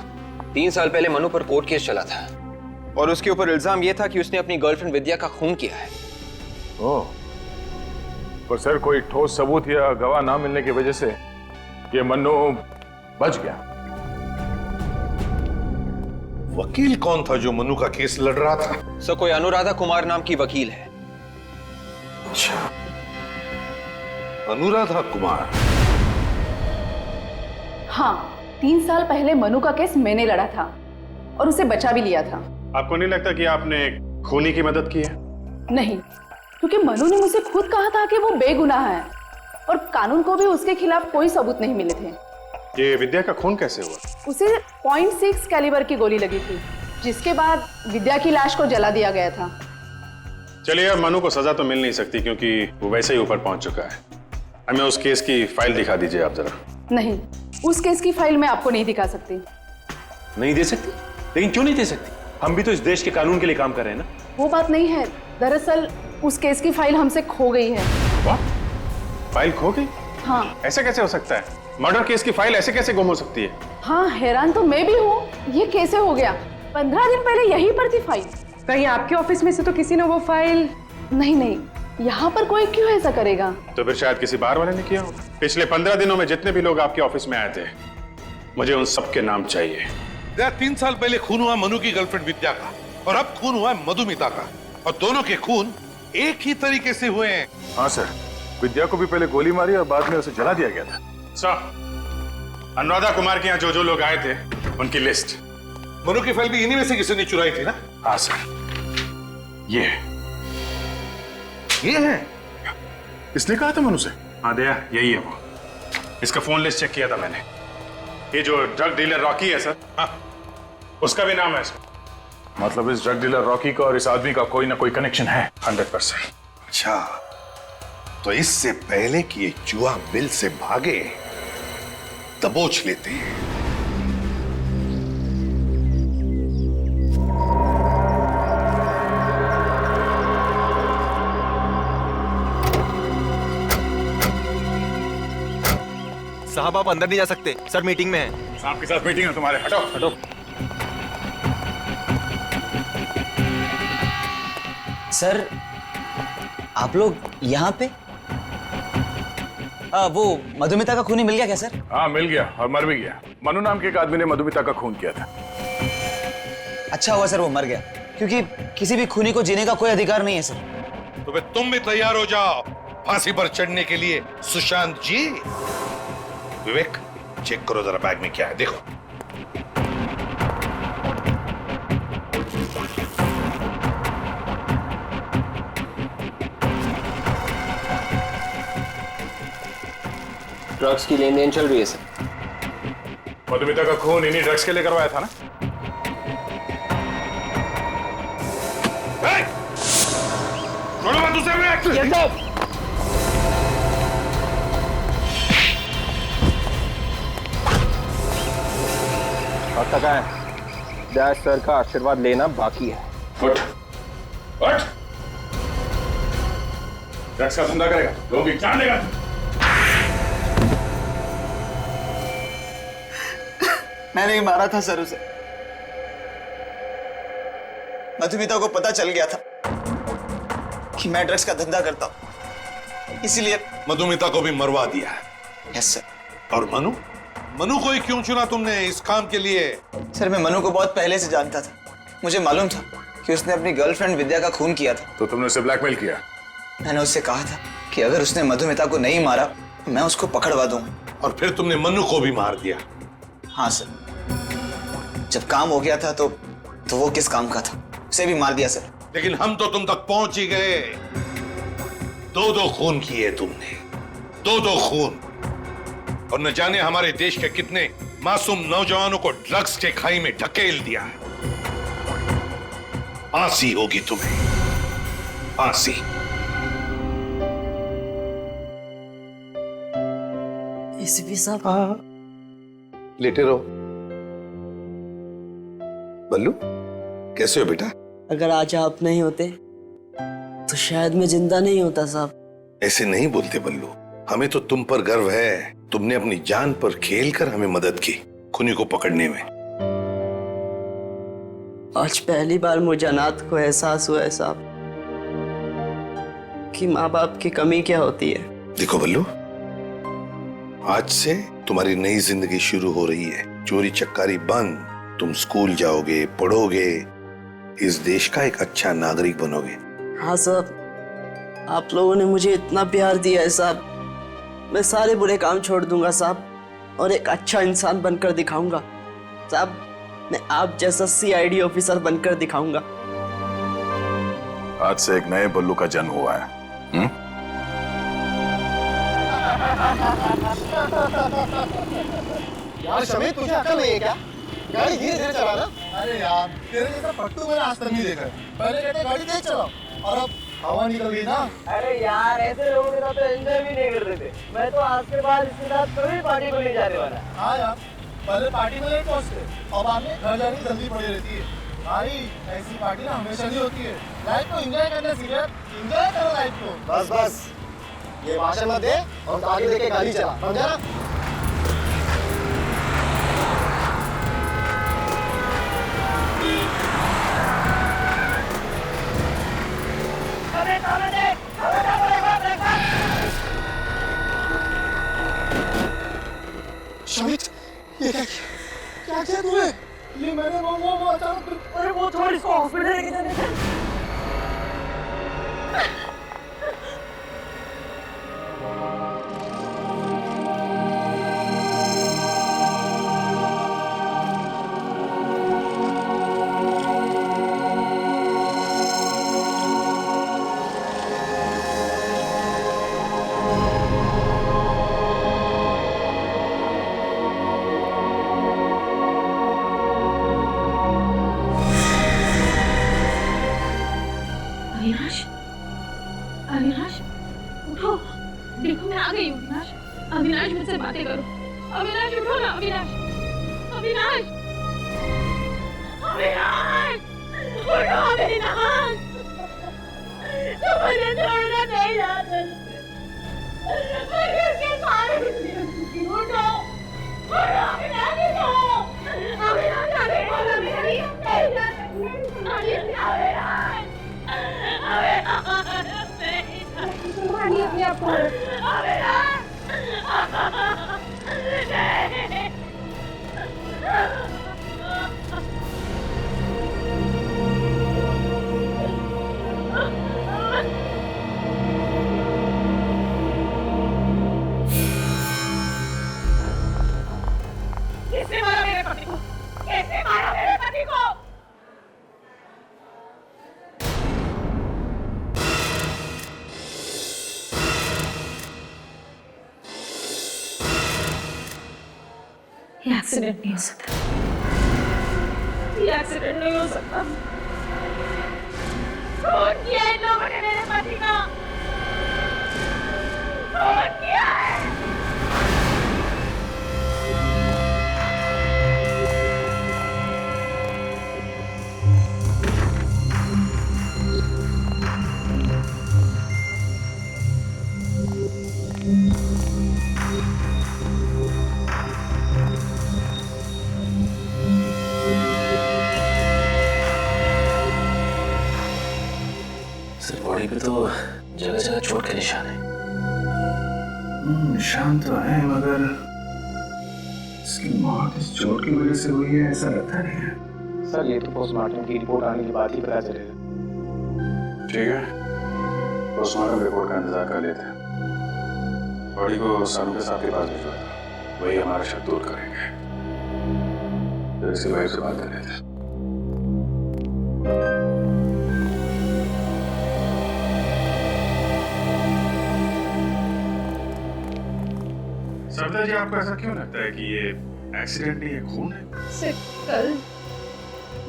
3 साल पहले मनु पर कोर्ट केस चला था और उसके ऊपर इल्जाम यह था कि उसने अपनी गर्लफ्रेंड विद्या का खून किया है। ओह, पर सर कोई ठोस सबूत या गवाह ना मिलने की वजह से ये मन्नू बच गया। वकील कौन था जो मनु का केस लड़ रहा था? सर कोई अनुराधा कुमार नाम की वकील है। अच्छा, अनुराधा कुमार। हाँ, 3 साल पहले मनु का केस मैंने लड़ा था और उसे बचा भी लिया था। आपको नहीं लगता कि आपने खूनी की मदद की है? नहीं, क्योंकि मनु ने मुझे खुद कहा था कि वो बेगुनाह है और कानून को भी उसके खिलाफ कोई सबूत नहीं मिले थे। ये विद्या का खून कैसे हुआ? उसे .6 कैलिबर की गोली लगी थी, जिसके बाद विद्या की लाश को जला दिया गया था। चलिए अब मनु को सजा तो मिल नहीं सकती क्योंकि वो वैसे ही ऊपर पहुंच चुका है। हमें उस केस की फाइल दिखा दीजिए आप जरा। नहीं, उस केस की फाइल मैं आपको नहीं दिखा सकती। नहीं दे सकती? लेकिन क्यों नहीं दे सकती? हम भी तो इस देश के कानून के लिए काम कर रहे हैं ना। वो बात नहीं है, दरअसल उस केस की फाइल हमसे खो गई है। फाइल खो गई? हाँ। ऐसा कैसे हो सकता है? मर्डर केस की फाइल ऐसे कैसे गुम हो सकती है? हाँ, हैरान तो मैं भी हूँ, ये कैसे हो गया? 15 दिन पहले यहीं पर थी फाइल। कहीं आपके ऑफिस में से तो किसी ने वो फाइल? नहीं, यहाँ पर कोई क्यों ऐसा करेगा? तो फिर शायद किसी बाहर वाले ने किया होगा। पिछले 15 दिनों में जितने भी लोग आपके ऑफिस में आए थे, मुझे उन सबके नाम चाहिए। 3 साल पहले खून हुआ मनु की गर्लफ्रेंड विद्या का और अब खून हुआ मधुमिता का, और दोनों के खून एक ही तरीके से हुए हैं। हाँ सर, विद्या को भी पहले गोली मारी और बाद में उसे जला दिया गया था। सर, अनुराधा कुमार के यहाँ जो लोग आए थे उनकी लिस्ट। मनु की फाइल भी इन्हीं में से किसी ने चुराई थी ना? हाँ सर, ये है। इसने कहा था मनु से? हाँ दया, यही है वो। इसका फोन लिस्ट चेक किया था मैंने। ये जो ड्रग डीलर रॉकी है सर, हाँ, उसका भी नाम है सर। मतलब इस ड्रग डीलर रॉकी का और इस आदमी का कोई ना कोई कनेक्शन है। 100%। अच्छा, तो इससे पहले कि ये जुआ बिल से भागे दबोच लेते हैं। साहब आप अंदर नहीं जा सकते, सर मीटिंग में है। साहब के साथ मीटिंग है तुम्हारे, हटो हटो। सर आप लोग यहाँ पे? वो मधुमिता का खूनी मिल गया क्या सर? हाँ मिल गया, और मर भी गया। मनु नाम के एक आदमी ने मधुमिता का खून किया था। अच्छा हुआ सर वो मर गया, क्योंकि किसी भी खूनी को जीने का कोई अधिकार नहीं है सर। तो फिर तुम भी तैयार हो जाओ फांसी पर चढ़ने के लिए सुशांत जी। विवेक, चेक करो जरा बैग में क्या है, देखो। ड्रग्स की लेन देन चल रही है सर। मधुमिता का खून इन्हीं ड्रग्स के लिए करवाया था ना? छोड़ो मत उसे। और तक है, डैश सर का आशीर्वाद लेना बाकी है। उठ, उठ। ड्रग्स का धंधा करेगा, लोग भी जान लेगा। मैंने ही मारा था सर उसे। मधुमिता को पता चल गया था कि मैं ड्रग्स का धंधा करता हूं, इसीलिए मधुमिता को भी मरवा दिया है। Yes sir. और मनु, मनु को ही क्यों चुना तुमने इस काम के लिए? सर मैं मनु को बहुत पहले से जानता था। मुझे मालूम था कि उसने अपनी गर्लफ्रेंड विद्या का खून किया था। तो तुमने उसे ब्लैकमेल किया? मैंने उससे कहा था कि अगर उसने मधुमिता को नहीं मारा तो मैं उसको पकड़वा दूंगा। और फिर तुमने मनु को भी मार दिया? हाँ सर, जब काम हो गया था तो वो किस काम का था, उसे भी मार दिया सर। लेकिन हम तो तुम तक पहुंच ही गए। दो खून किए तुमने, दो खून। और न जाने हमारे देश के कितने मासूम नौजवानों को ड्रग्स के खाई में ढकेल दिया है। फांसी होगी तुम्हें, फांसी। एसीपी साहब, लेटे रहो। बल्लू, कैसे हो बेटा? अगर आज आप नहीं होते तो शायद मैं जिंदा नहीं होता साहब। ऐसे नहीं बोलते बल्लू, हमें तो तुम पर गर्व है। तुमने अपनी जान पर खेलकर हमें मदद की खूनी को पकड़ने में। आज पहली बार मुझे अनाथ को एहसास हुआ है साहब कि माँ बाप की कमी क्या होती है। देखो बल्लू, आज से तुम्हारी नई जिंदगी शुरू हो रही है। चोरी चक्कारी बंद, तुम स्कूल जाओगे, पढ़ोगे, इस देश का एक अच्छा नागरिक बनोगे। हाँ साहब, आप लोगों ने मुझे इतना प्यार दिया है साहब, मैं सारे बुरे काम छोड़ दूंगा साहब और एक अच्छा इंसान बनकर दिखाऊंगा साहब। मैं आप जैसा सीआईडी ऑफिसर बनकर दिखाऊंगा। आज से एक नए बल्लू का जन्म हुआ है। यार शमी, तुझे अकल नहीं है क्या? गाड़ी धीरे धीरे चलाना। अरे यार, तेरे जैसा पट्टू मैंने आज तक नहीं देखा। पहले कहते गाड़ी तेज चलाओ और अब हवा निकल गई ना। अरे यार, ऐसे लोगों के साथ तो एंजॉय भी नहीं करते थे। मैं तो आज के बाद इसके साथ कभी पार्टी में नहीं जाने वाला। हाँ यार, पहले पार्टी में लेट पहुंचते, अब आने घर जाने की जल्दी पड़ी रहती है। भाई ऐसी पार्टी ना हमेशा नहीं होती है। लाइफ को एंजॉय करना सीरियस, एंजॉय करो लाइफ को। बस बस, ये भाषण मत दे और आगे देके गाड़ी चला, समझा ना? शमित, ये क्या किया तूने? ये मैंने वो अचानक, अरे वो छोड़, इसको हॉस्पिटल लेके जाने थे। अविनाश, अविनाश उठो, देखो मैं आ गई हूँ। अविनाश, अविनाश मुझसे बातें करो। अविनाश उठो ना, अविनाश, अविनाश, अविनाश, उठो अविनाश, तुम मुझे छोड़ना नहीं जा सकते। मैं किसके सहारे उठो, उठो अविनाश, उठो अविनाश, आगे बोलो मेरी, नहीं जा सकते अविनाश। संभालिए अपने आप को। ये एक्सीडेंट नहीं हो सकता, ये एक्सीडेंट नहीं हो सकता। फोन किया है इन लोगों ने मेरे पति का, फोन किया है। सर बॉडी पे तो जगह जगह चोट के निशान है। निशान तो है मगर इसकी मौत इस चोट की वजह से हुई है ऐसा लगता नहीं है। सर ये तो पोस्टमार्टम की रिपोर्ट आने के बाद ही पता चलेगा। ठीक है, पोस्टमार्टम रिपोर्ट का इंतजार कर लेते हैं। बॉडी को सानू के साथ के पास भिजवा दो, वही हमारा शक दूर करेंगे। फिर इसके वाइफ से बात कर लेते हैं। सरदार जी, आपको ऐसा क्यों लगता है कि ये एक्सीडेंट नहीं है, खून है? सर कल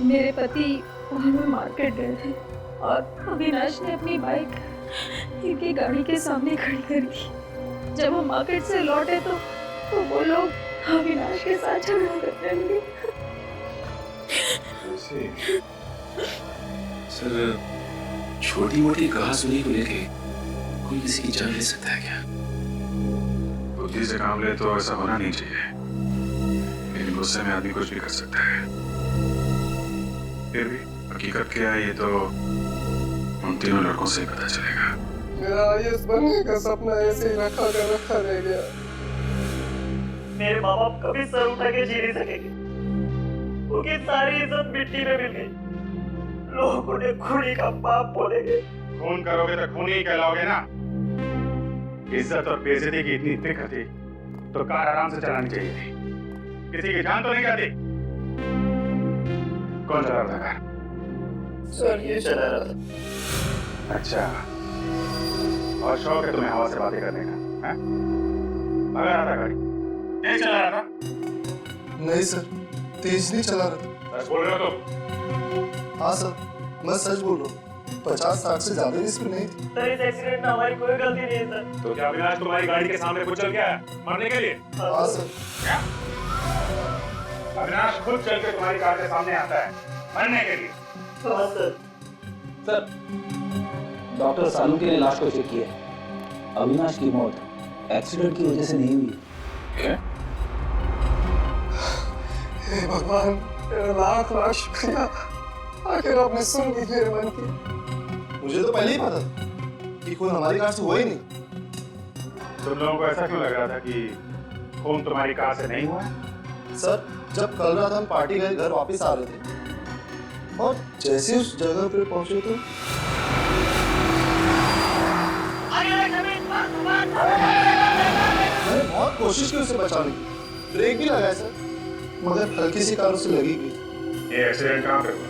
मेरे पति वहाँ में मार्केट गए थे और अविनाश ने अपनी बाइक इनकी गाड़ी के सामने खड़ी कर दी। जब हम मार्केट से लौटे तो वो लोग अविनाश के साथ झगड़ा करने लगे। सर, छोटी मोटी कहासुनी को लेके कोई किसी की जान ले सकता है क्या? बुद्धि से काम ले तो ऐसा होना नहीं चाहिए, लेकिन गुस्से में आदमी कुछ भी कर सकता है। फिर भी हकीकत क्या है ये तो उन तीनों लड़कों से ही पता चलेगा। मेरा आईएएस बनने का सपना ऐसे ही रखा रह गया। मेरे माँ बाप कभी सर उठा के जी नहीं सकेंगे, उनकी सारी इज्जत मिट्टी में मिल गई। लोग उन्हें खूनी का बाप बोलेंगे। खून करोगे तो खूनी ही कहलाओगे ना। इज्जत और बेइज्जती की इतनी फिक्र थी तो कार आराम से चलानी चाहिए थी, किसी की जान तो नहीं जाती। कौन चला रहा था कार? सर ये चला रहा था। अच्छा, और शौक है तुम्हें हवा से बातें करने का? हैं? भगा रहा था गाड़ी? तेज चला रहा था? नहीं सर, तेज नहीं चला रहा। सच बोल रहे हो तुम? हाँ सर, मैं सच बोल रहा हूँ। 50-60 से ज्यादा की स्पीड नहीं थी। सर इस एक्सीडेंट में हमारी कोई गलती नहीं है सर। तो क्या अविनाश तुम्हारी गाड़ी के सामने कुचल गया मरने के लिए? हाँ सर। क्या? अविनाश खुद चल के तुम्हारी कार के सामने आता है मरने के लिए? हाँ सर। सर डॉक्टर सानू के लाश को चेक किया, अविनाश की मौत एक्सीडेंट की वजह से नहीं हुई। क्या? हे भगवान, तेरा लाख लाख शुक्रिया, आखिर आपने सुन ली मेरे मन की। मुझे तो पहले ही पता था कि खून हमारी कार से हुआ ही नहीं। तुम लोगों को ऐसा क्यों लग रहा था कि खून तुम्हारी कार से नहीं हुआ? सर जब कल रात हम पार्टी गए घर वापस आ रहे थे और जैसे उस जगह पे पहुंचे तो मैंने बहुत कोशिश की उसे बचाने की, ब्रेक भी लगाया सर, मगर हल्की सी कार उसे लगी गई। ये एक्सीडेंट कहाँ पे हुआ?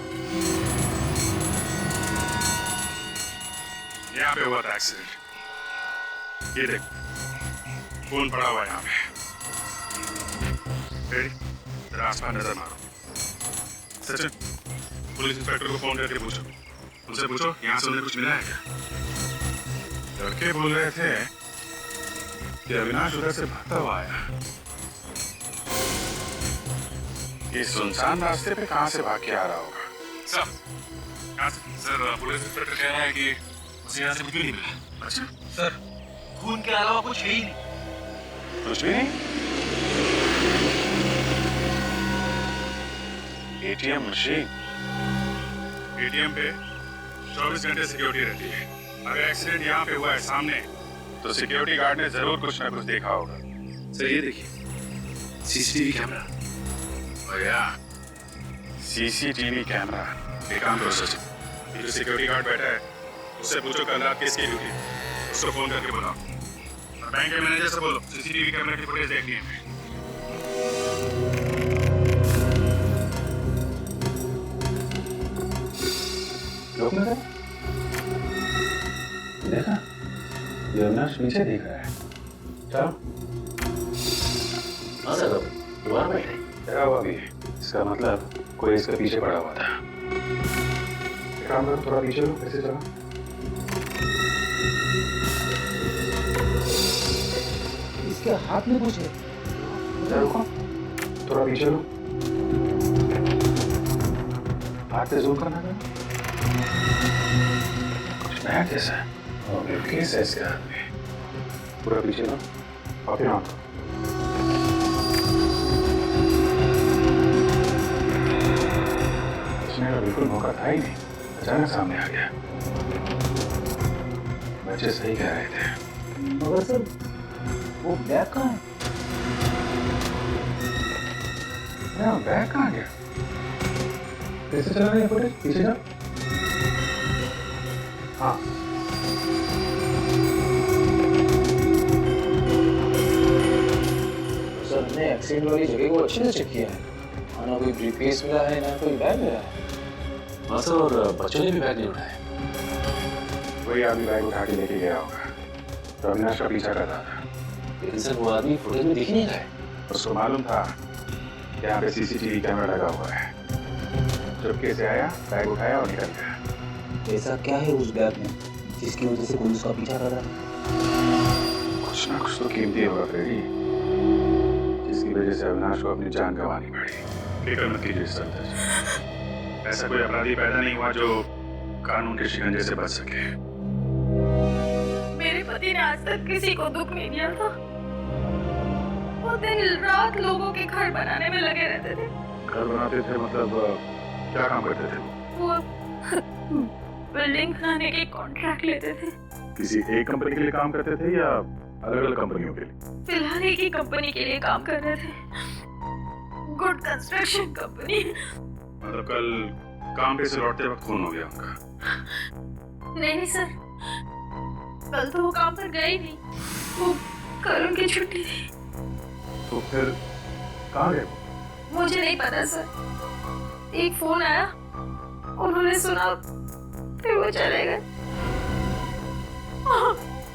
यहाँ पे हुआ था एक्सीडेंट। ये देख, खून पड़ा हुआ है यहाँ पे। जरा आसपास नजर मारो। सचिन, पुलिस इंस्पेक्टर को फोन करके पूछो, उनसे पूछो यहाँ से उन्हें कुछ मिला है क्या? लड़के बोल रहे थे कि अविनाश उधर से भागता हुआ आया। इस सुनसान रास्ते पे कहाँ से भाग के आ रहा होगा? सर, पुलिस इंस्पेक्टर कह रहा है कि उसे यहाँ से कुछ भी नहीं मिला। अच्छा सर, खून के अलावा कुछ है ही नहीं। कुछ भी नहीं? एटीएम मशीन, एटीएम पे 24 घंटे सिक्योरिटी रहती है। अगर एक्सीडेंट यहाँ पे हुआ है सामने, तो सिक्योरिटी गार्ड ने जरूर कुछ ना कुछ देखा होगा। सर ये देखिए, सीसीटीवी कैमरा। भैया, सीसीटीवी कैमरा। एक काम करो सचिन, ये जो सिक्योरिटी गार्ड बैठा है उससे पूछो कल रात किसकी ड्यूटी, उसको फोन करके बुलाओ। और बैंक के मैनेजर से बोलो सीसीटीवी कैमरा की फुटेज देखनी है। लोग नजर देखा, ये अविनाश पीछे देख रहा है। चलो हाँ सर, दोबारा बैठे क्या हुआ अभी? इसका मतलब कोई इसके पीछे पड़ा हुआ था। एक काम करो, थोड़ा पीछे लो, ऐसे चलो। इसके हाथ में कुछ है। रुको, थोड़ा पीछे लो। हाथ से जूम करना था। कुछ नया कैसा है? और ब्रीफकेस है इसके हाथ में। पूरा पीछे लो और फिर ऑन करो। का बिल्कुल मौका था ही नहीं, अचानक सामने आ गया। बच्चे सही कह रहे थे। मगर सर वो बैग कहाँ है? बैग कहाँ गया? कैसे चला रही है फुटेज? पीछे जाओ। हाँ सर ने एक्सीडेंट वाली जगह को अच्छे से चेक किया है। ना कोई ब्रीफकेस मिला है, ना कोई बैग मिला है। सर, और बच्चों ने भी बैग नहीं उठाया। वही आदमी बैग उठा के लेके गया होगा। तो अविनाश का पीछा कर रहा था। लेकिन सर वो आदमी फुटेज में दिख ही नहीं रहा है। उसको मालूम था कि यहाँ पे सीसीटीवी कैमरा लगा हुआ है। चुपके से आया, बैग उठाया और निकल गया। ऐसा क्या है उस बैग में जिसकी वजह से कोई उसका पीछा कर रहा है? कुछ ना कुछ तो कीमती होगा फ्रेडी, जिसकी वजह से अविनाश को अपनी जान गंवानी पड़ी। फिक्र मत कीजिए सर, ऐसा कोई अपराधी पैदा नहीं हुआ जो कानून के शिकंजे से बच सके। मेरे पति ने आज तक किसी को दुख नहीं दिया था। वो दिन रात लोगों के घर बनाने में लगे रहते थे। घर बनाते थे मतलब क्या काम करते थे? वो बिल्डिंग बनाने के कॉन्ट्रैक्ट लेते थे। किसी एक कंपनी के लिए काम करते थे या अलग अलग कंपनियों के लिए? फिलहाल एक ही कंपनी के लिए काम कर रहे थे, गुड कंस्ट्रक्शन कंपनी। मतलब कल काम पे से लौटते वक्त खून हो गया उनका? नहीं सर, कल तो वो काम पर गए ही नहीं। वो कल उनकी छुट्टी थी। तो फिर कहाँ गए? मुझे नहीं पता सर। एक फोन आया, उन्होंने सुना, फिर वो चले गए।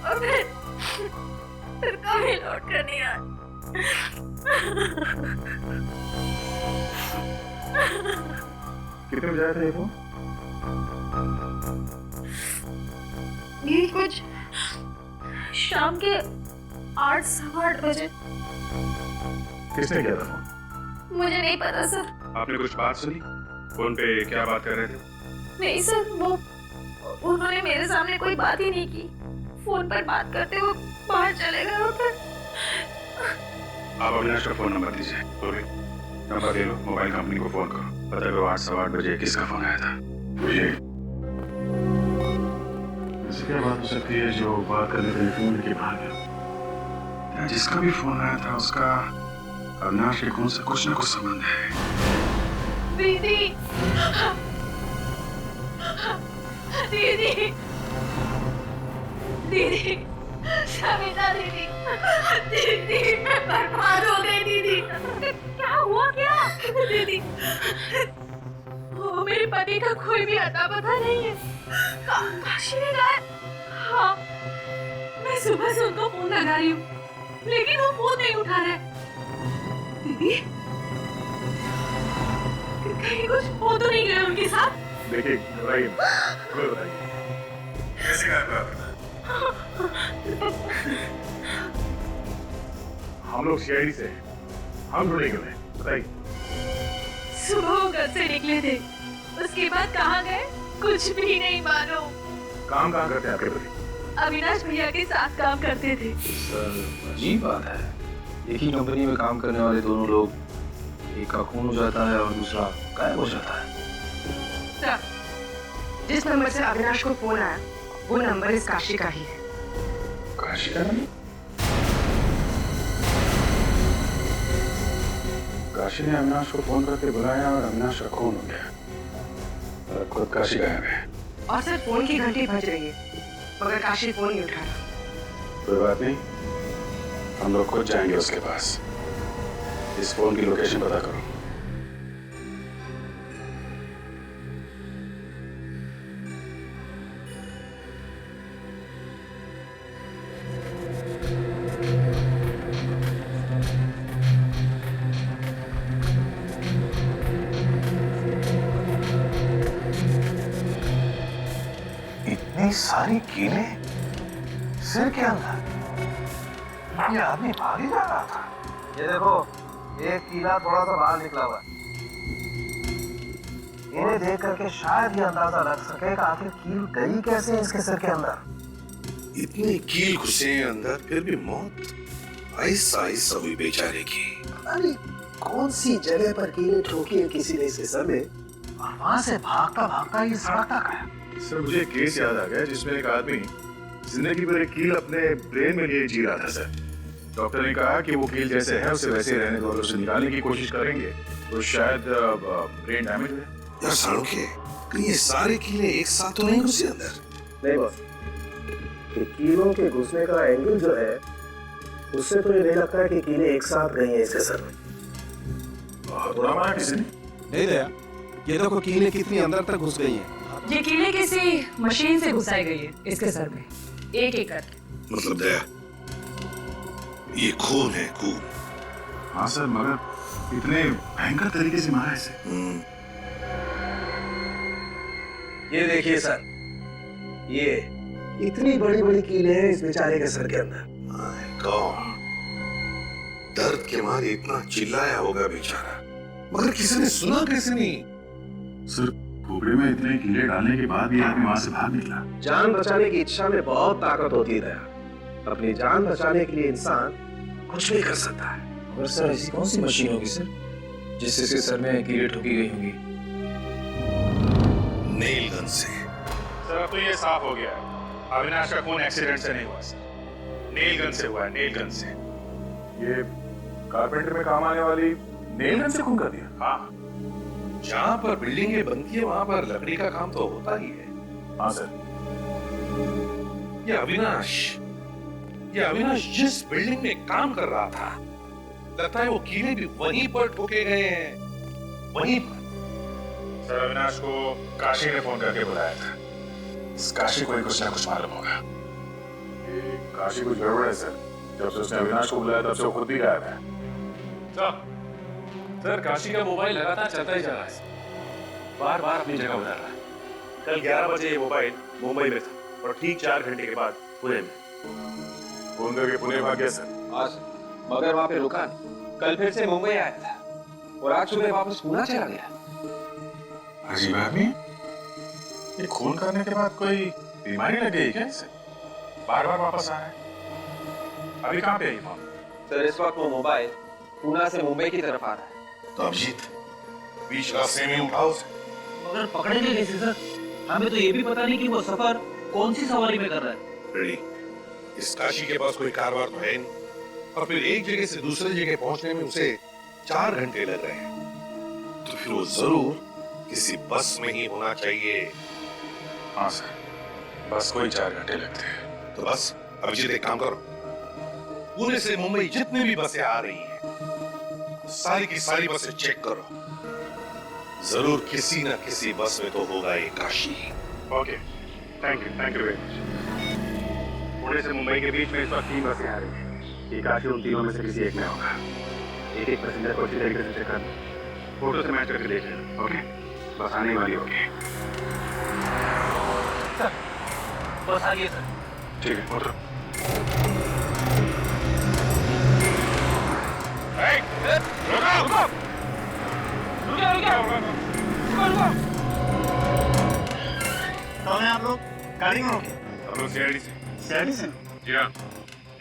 और फिर कभी लौट कर नहीं आए। कितने बजे आया था ये फोन? ये कुछ शाम के 8 सवा 8 बजे। किसने किया था फोन? मुझे नहीं पता सर। आपने कुछ बात सुनी? फोन पे क्या बात कर रहे थे? नहीं सर, वो उन्होंने मेरे सामने कोई बात ही नहीं की। फोन पर बात करते हुए बाहर चले गए। और फिर आप अविनाश का फोन नंबर दीजिए। नंबर दे लो, मोबाइल कंपनी को फोन करो। पता करो 8 सवा 8 बजे किसका फोन आया था। मुझे ऐसी क्या बात हो सकती है जो बात करने टेलीफोन लेके भाग गया? जिसका भी फोन आया था उसका अविनाश के खून से कुछ ना कुछ संबंध है। दीदी, दीदी, दीदी, सविता दीदी, दीदी, मैं बर्बाद हो गई दीदी। क्या हुआ क्या? दीदी, वो मेरे पति का कोई भी अता पता नहीं है। काशी में गए। हाँ, मैं सुबह से उनको फोन लगा रही हूँ, लेकिन वो फोन नहीं उठा रहे। दीदी, कहीं कुछ हो तो नहीं गया उनके साथ? देखिए, घबराइए मत, बताइए कैसे गायब हुआ? हम लोग सीआईडी से, हम ढूंढे क्यों? बताइए। सुबह वो घर से निकले थे, उसके बाद कहाँ गए कुछ भी नहीं मालूम। काम कहाँ करते हैं आपके पति? अविनाश भैया के साथ काम करते थे। सर अजीब बात है, एक ही कंपनी में काम करने वाले दोनों लोग, एक का खून हो जाता है और दूसरा गायब हो जाता है। सर, जिस नंबर से अविनाश को फोन आया वो नंबर इस काशी का ही है। काशी का नंबर? काशी ने अविनाश को फोन करके बुलाया और अविनाश का खून हो गया और खुद काशी गायब है। और सर फोन की घंटी बज रही है मगर काशी फोन नहीं उठा रहा। कोई बात नहीं, हम लोग खुद जाएंगे उसके पास। इस फोन की लोकेशन पता करो। इतनी सारी कीले सिर के अंदर। ये आदमी भाग ही जा रहा था। ये देखो, एक कीला थोड़ा सा बाहर निकला हुआ है। इन्हें देख करके शायद ये अंदाजा लग सके कि आखिर कील गई कैसे है इसके सिर के अंदर। इतनी कील घुसे अंदर, फिर भी मौत ऐसा ऐसा हुई बेचारे की। अरे कौन सी जगह पर कीलें ठोकी है किसी ने इसके सर में, और वहां से भागता भागता ये सड़क तक आया। सर मुझे एक केस याद आ गया जिसमें एक आदमी जिंदगी भर एक कील अपने ब्रेन में लिए जी रहा था सर। डॉक्टर ने कहा कि वो कील जैसे है उसे वैसे ही रहने दो, और उसे निकालने की कोशिश करेंगे तो शायद ब्रेन डैमेज हो जाए। यार सालुके, ये सारे कीले एक साथ तो नहीं घुसे अंदर? नहीं बॉस, ये कीलों के घुसने का एंगल जो है उससे तो ये नहीं लगता है कि कीले एक साथ गई हैं इसके सर में। थोड़ा मारा किसी ने? नहीं दया, ये देखो कीले कितनी अंदर तक घुस गई हैं। ये कीले किसी मशीन से घुसाई गई है इसके सर में, एक एक करके। मतलब दया, ये खून है, खून। हाँ सर, मगर इतने भयंकर तरीके से मारा इसे। ये देखिए सर, ये इतनी बड़ी बड़ी कीलें हैं इस बेचारे के सर के अंदर। माय गॉड, दर्द के मारे इतना चिल्लाया होगा बेचारा, मगर किसी ने सुना कैसे नहीं? सर खोपड़ी में इतने कीले डालने के बाद भी आदमी वहां से बाहर निकला। जान बचाने की इच्छा में बहुत ताकत होती है दया। अपनी जान बचाने के लिए इंसान कुछ भी कर सकता है। और सर ऐसी कौन सी मशीन होगी सर जिससे इसके सर में कीले ठोकी गई होंगी? नेल गन से। सर अब तो ये साफ हो गया है, अविनाश का खून एक्सीडेंट से नहीं हुआ सर, नेल गन से हुआ है, नेल गन से। ये कारपेंटर में काम आने वाली नेल गन से खून कर दिया? हाँ। जहाँ पर बिल्डिंगें बनती है वहां पर लकड़ी का काम तो होता ही है। हाँ सर। ये अविनाश जिस बिल्डिंग में काम कर रहा था, लगता है वो कीले भी वहीं पर ठोके गए हैं, वहीं पर। सर अविनाश को काशी ने फोन करके बुलाया था। इस काशी को ही कुछ ना कुछ मालूम होगा। ये काशी कुछ गड़बड़ है सर, जब से उसने अविनाश को बुलाया तब से वो खुद भी गायब है। सर काशी का मोबाइल लगातार चलता ही जा रहा है, बार बार अपनी जगह बदल रहा है। कल 11 बजे ये मोबाइल मुंबई में था और ठीक 4 घंटे के बाद पुणे में। फोन करके पुणे भाग गया सर। आज मगर वहां पे रुका नहीं, कल फिर से मुंबई आया था और आज सुबह वापस पुणे चला गया। अजीब आदमी, ये खून करने के बाद कोई बीमारी लग गई क्या इसे? बार बार वापस आ रहा है। अभी कहाँ पे है ये फोन? सर इस वक्त वो मोबाइल पुणे से मुंबई की तरफ आ रहा है। तो अभिजीत बीच रास्ते में उठाओ उसे। मगर पकड़ेंगे कैसे सर? हमें तो ये भी पता नहीं कि वो सफर कौन सी सवारी में कर रहा है। रेडी, इस काशी के पास कोई कारवार तो है नहीं, और फिर एक जगह से दूसरी जगह पहुंचने में उसे 4 घंटे लग रहे हैं, तो फिर वो जरूर किसी बस में ही होना चाहिए। हाँ सर, बस को ही 4 घंटे लगते हैं। तो बस अभिजीत एक काम करो, पुणे से मुंबई जितनी भी बसें आ रही हैं सारी की सारी बसें चेक करो, जरूर किसी न किसी बस में तो होगा ये Kashi. Okay, thank you very much. Pune से मुंबई के बीच में इस वक्त 3 बसें आ रही हैं। ये काशी उन तीनों में से किसी एक में होगा। एक एक पैसेंजर को अच्छी तरीके से चेक कर लो, फोटो से मैच करके देख लेना। ओके, बस आने वाली होगी। सर बस आ गई सर। ठीक है, उतरो। कौन है आप लोग? गाड़ी में हो क्या? हम लोग सीआईडी से। सीआईडी से? जी हाँ,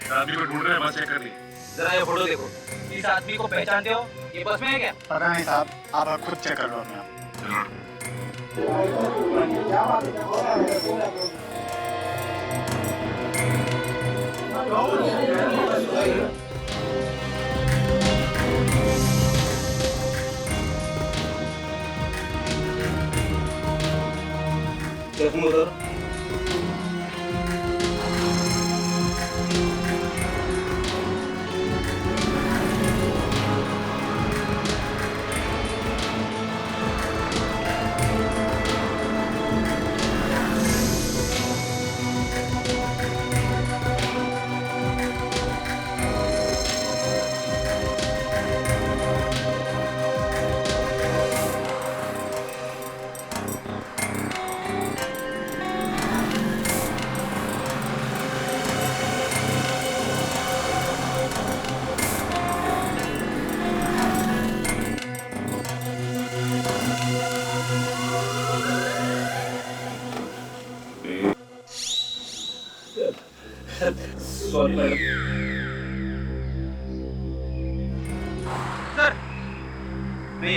एक आदमी को ढूंढ रहे हैं, बस चेक कर ली। जरा ये फोटो देखो, इस आदमी को पहचानते हो? ये बस में है क्या? पता नहीं साहब, आप खुद चेक कर लो अपने आप। देखो उधर। Sorry madam. सर मैं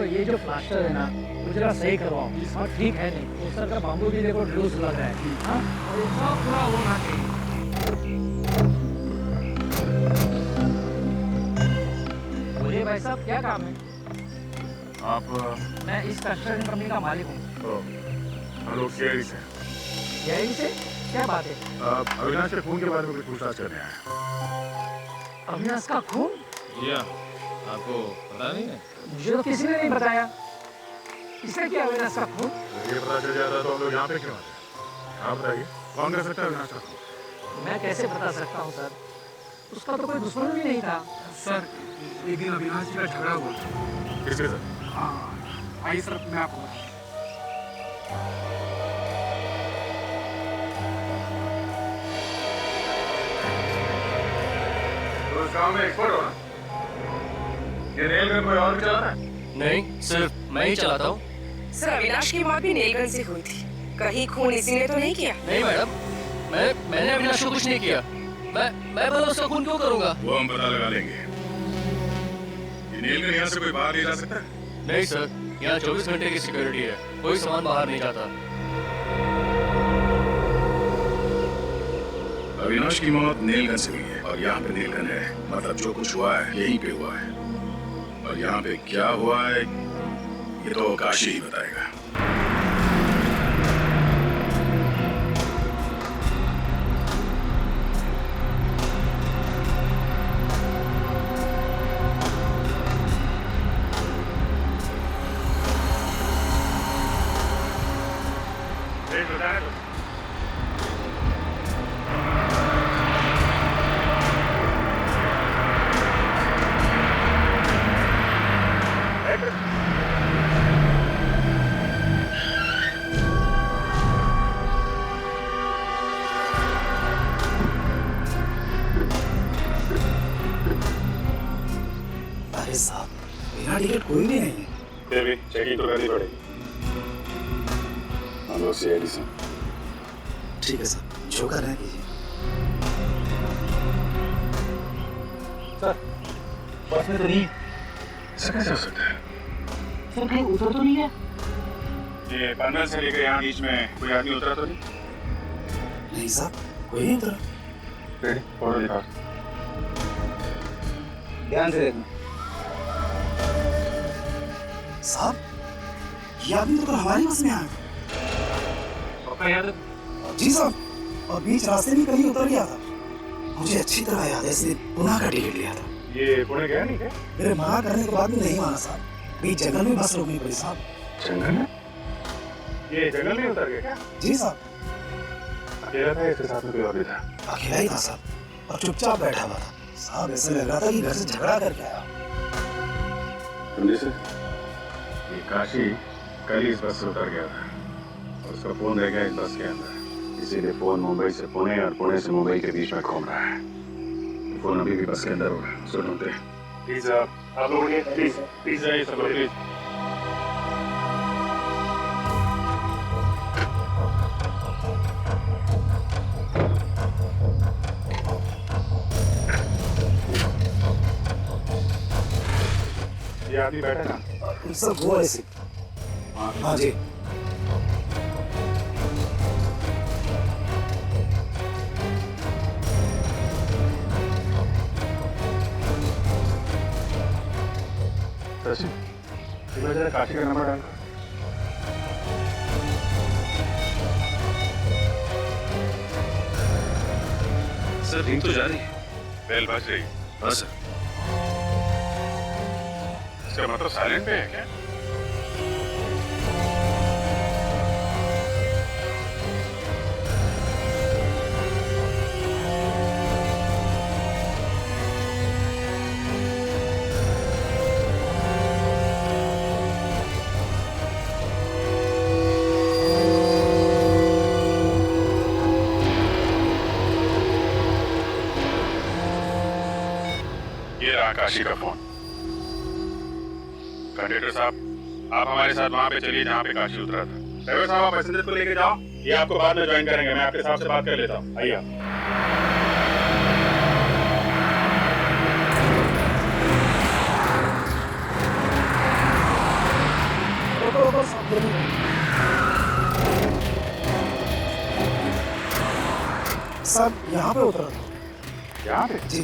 ये जो प्लास्टर है ना वो जरा सही करवाओ। हाँ ठीक है नहीं तो सर का बाम्बू भी देखो लूज लग रहा है। हाँ और ये सब पूरा होना चाहिए। बोलिए भाई साहब क्या काम है? आप मैं इस कंस्ट्रक्शन कंपनी का मालिक हूँ। हम लोग सीआईडी से यही से क्या बात है? अविनाश के खून के बारे में कुछ पूछताछ करने आए। अविनाश का खून? जी हाँ, आपको पता नहीं है? मुझे तो किसी ने नहीं बताया। किसने किया अविनाश का खून? ये पता चल जाता तो हम लोग यहाँ पे क्यों आते? आप बताइए कौन कर सकता है अविनाश का खून? मैं कैसे बता सकता हूँ सर? उसका तो कोई दुश्मन भी नहीं था। सर एक दिन अविनाश जी का झगड़ा हुआ। किसके साथ? आइए सर मैं आपको तो इस काम में एक्सपर्ट हो ना? ये नेल गन कोई और भी चलाता है? नहीं, सिर्फ मैं ही चलाता हूँ। सर अविनाश की मौत भी नेल गन से हुई थी। कहीं खून इसी ने तो नहीं किया? नहीं मैडम, मैंने अविनाश को कुछ नहीं किया। मैं भला उसका खून क्यों करूँगा? वो हम पता लगा लेंगे। ये नेल गन यहाँ से कोई बाहर ले जा सकता है? नहीं सर, यहाँ 24 घंटे की सिक्योरिटी है, कोई सामान बाहर नहीं जाता। अविनाश की मौत नेल गन से हुई है और यहाँ पे नेल गन है, मतलब जो कुछ हुआ है यहीं पे हुआ है। और यहाँ पे क्या हुआ है ये तो काशी ही बताएगा। अरे साहब मेरा टिकट कोई भी नहीं है। फिर भी चेकिंग तो करनी पड़ेगी। हम लोग सीआईडी से। ठीक है सर, जो कर रहे हैं कीजिए। सर बस में तो नहीं। ऐसा कैसे हो सकता है? सर कहीं उतर तो नहीं है? ये पनवेल से लेकर यहाँ बीच में कोई आदमी उतरा तो नहीं? नहीं साहब कोई नहीं उतरा। फिर फोटो दिखा। ध्यान से देखना। साहब ये आदमी तो हमारी बस में आया पक्का याद है? जी साहब, और बीच रास्ते में कहीं उतर गया था। मुझे अच्छी तरह याद है, इसलिए पुणे का टिकट लिया था। ये पुणे गया नहीं क्या? मेरे मना करने के बाद भी नहीं माना साहब। बीच जंगल में बस रोकनी पड़ी साहब। जंगल में? ये जंगल में उतर गया क्या? जी साहब। अकेला था, इसके साथ में कोई और भी था? अकेला ही था साहब और चुपचाप बैठा हुआ था। साहब ऐसे लग रहा था कि घर से झगड़ा करके आया। समझे सर? ये काशी कल ही इस बस से उतर गया था और उसका फोन रह गया इस बस के अंदर। इसीलिए फोन मुंबई से पुणे और पुणे से मुंबई के बीच में घूम रहा है। फोन अभी भी बस के अंदर होगा। सुनते प्लीज आप लोग प्लीज जाइए सब लोग प्लीज। ये आदमी बैठा ना? सब वो ऐसे। हाँ जी। जरा काशी का नंबर डाल। सर रिंग तो जा रही है। बेल बज रही है। हाँ सर। इसका मतलब साइलेंट पे है क्या? ये रहा काशी का फोन। कंडक्टर साहब, आप हमारे साथ वहां पे चलिए जहाँ पे काशी उतरा था। ड्राइवर साहब, आप पैसेंजर को लेके जाओ, ये आपको बाद में ज्वाइन करेंगे। मैं आपके साहब से बात कर लेता हूँ, आइए आप। सब यहाँ पे उतरा था। यहाँ पे? जी।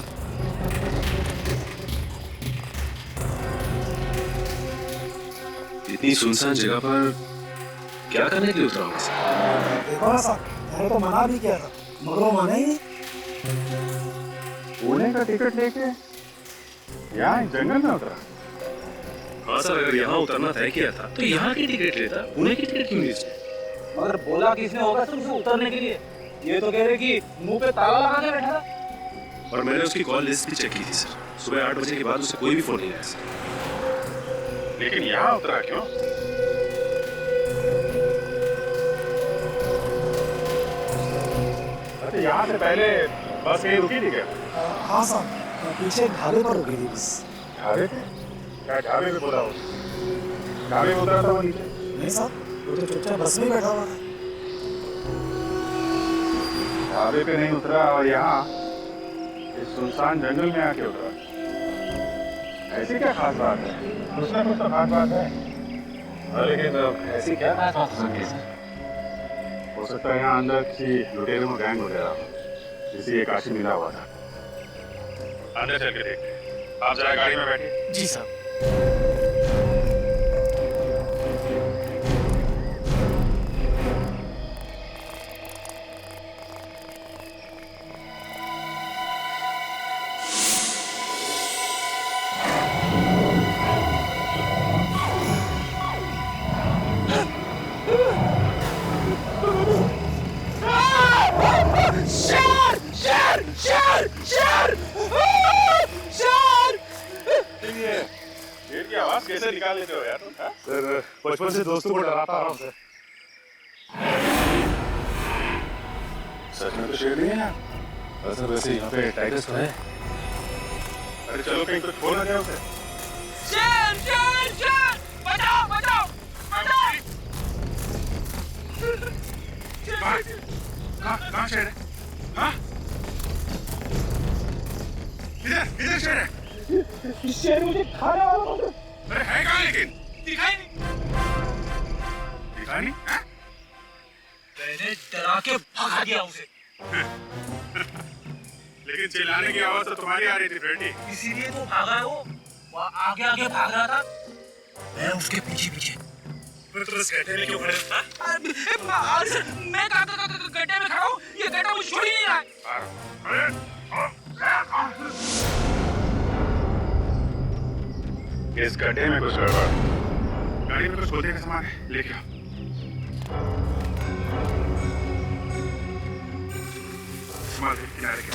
इतनी सुनसान जगह पर क्या करने के लिए उतरा होगा? देखो ना साहब, मैंने तो मना भी किया था मगर वो माना ही नहीं। पुणे का टिकट लेके यहाँ जंगल में उतरा? हाँ सर, अगर यहाँ उतरना तय किया था तो यहाँ की टिकट लेता, पुणे की टिकट क्यों लीजिए? मगर बोला किसने होगा तुमसे उतरने के लिए? ये तो कह रहे कि मुंह पे ताला लगा के बैठा था। और मैंने उसकी कॉल लिस्ट भी चेक की थी सर। सुबह 8 बजे के बाद उसे कोई भी फोन नहीं आया सर। लेकिन यहाँ उतरा क्यों? अच्छा, यहाँ से पहले बस कहीं रुकी थी क्या? हाँ साहब, पीछे एक ढाबे पर रुकी थी बस। ढाबे पे? क्या ढाबे पे बोला हो? ढाबे पे उतरा था वो नीचे? नहीं साहब, वो तो चुपचाप बस में बैठा हुआ था। ढाबे पे नहीं उतरा और यहाँ इस सुनसान जंगल में आके उतरा। ऐसी क्या खास बात है? कुछ ना कुछ तो खास बात है। लेकिन ऐसी क्या खास बात हो सकती है सर? हो सकता है यहाँ अंदर किसी लुटेरों गैंग वगैरह जिसे ये काशी मिला हुआ था। अंदर चल के देखते हैं। आप जरा गाड़ी में बैठिए। जी साहब। शेर की आवाज कैसे निकाल लेते हो यार तुम? सर, बचपन से दोस्तों को डराता आ रहा हूँ सर। सच में तो शेर नहीं है यार। सर वैसे यहाँ पे टाइगर्स तो है। अरे चलो कहीं कुछ हो ना जाए उसे। शेर शेर शेर, बचाओ बचाओ बचाओ। कहाँ शेर है? हाँ? इधर शेर है। शेर मुझे खाने वाला बोल रहा। अरे है कहाँ लेकिन? दिखाई नहीं। दिखाई नहीं? हाँ? मैंने डरा के भगा दिया उसे। लेकिन चिल्लाने की आवाज तो तुम्हारी आ रही थी फ्रेंडी। इसीलिए तो भागा है वो आगे आगे भाग रहा था, मैं उसके पीछे पीछे। फिर तुम इस गड्ढे में क्यों खड़े थे? मैं गड्ढे में खड़ा हूँ, ये गड्ढा मुझे छोड़ ही नहीं रहा। इस गड्ढे में कुछ गड़बड़। गाड़ी में कुछ खोदने का सामान है, लेके आओ। सामान किनारे के।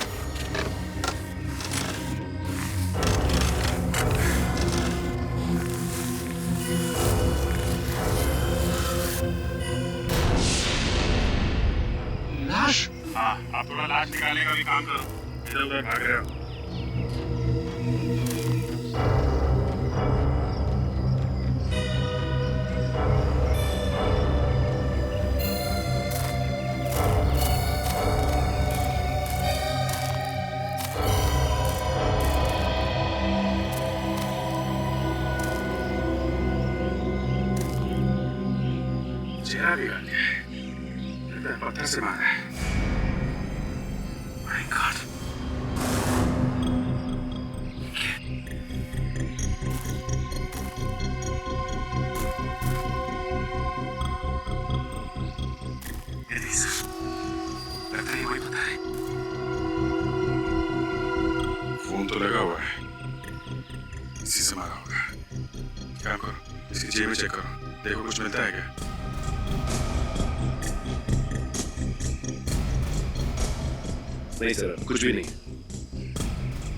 लाश? हाँ, आप थोड़ा लाश निकालने का भी काम करो। इधर उधर भाग रहे हो। चेहरा भी गाड़ दिया है। लगता है पत्थर से मारा है। My God. लगता है वही पता है। फोन तो लगा हुआ है। इसी से मारा होगा। काम करो, इसकी जेब में चेक करो, देखो कुछ मिलता है क्या। नहीं सर, कुछ भी नहीं।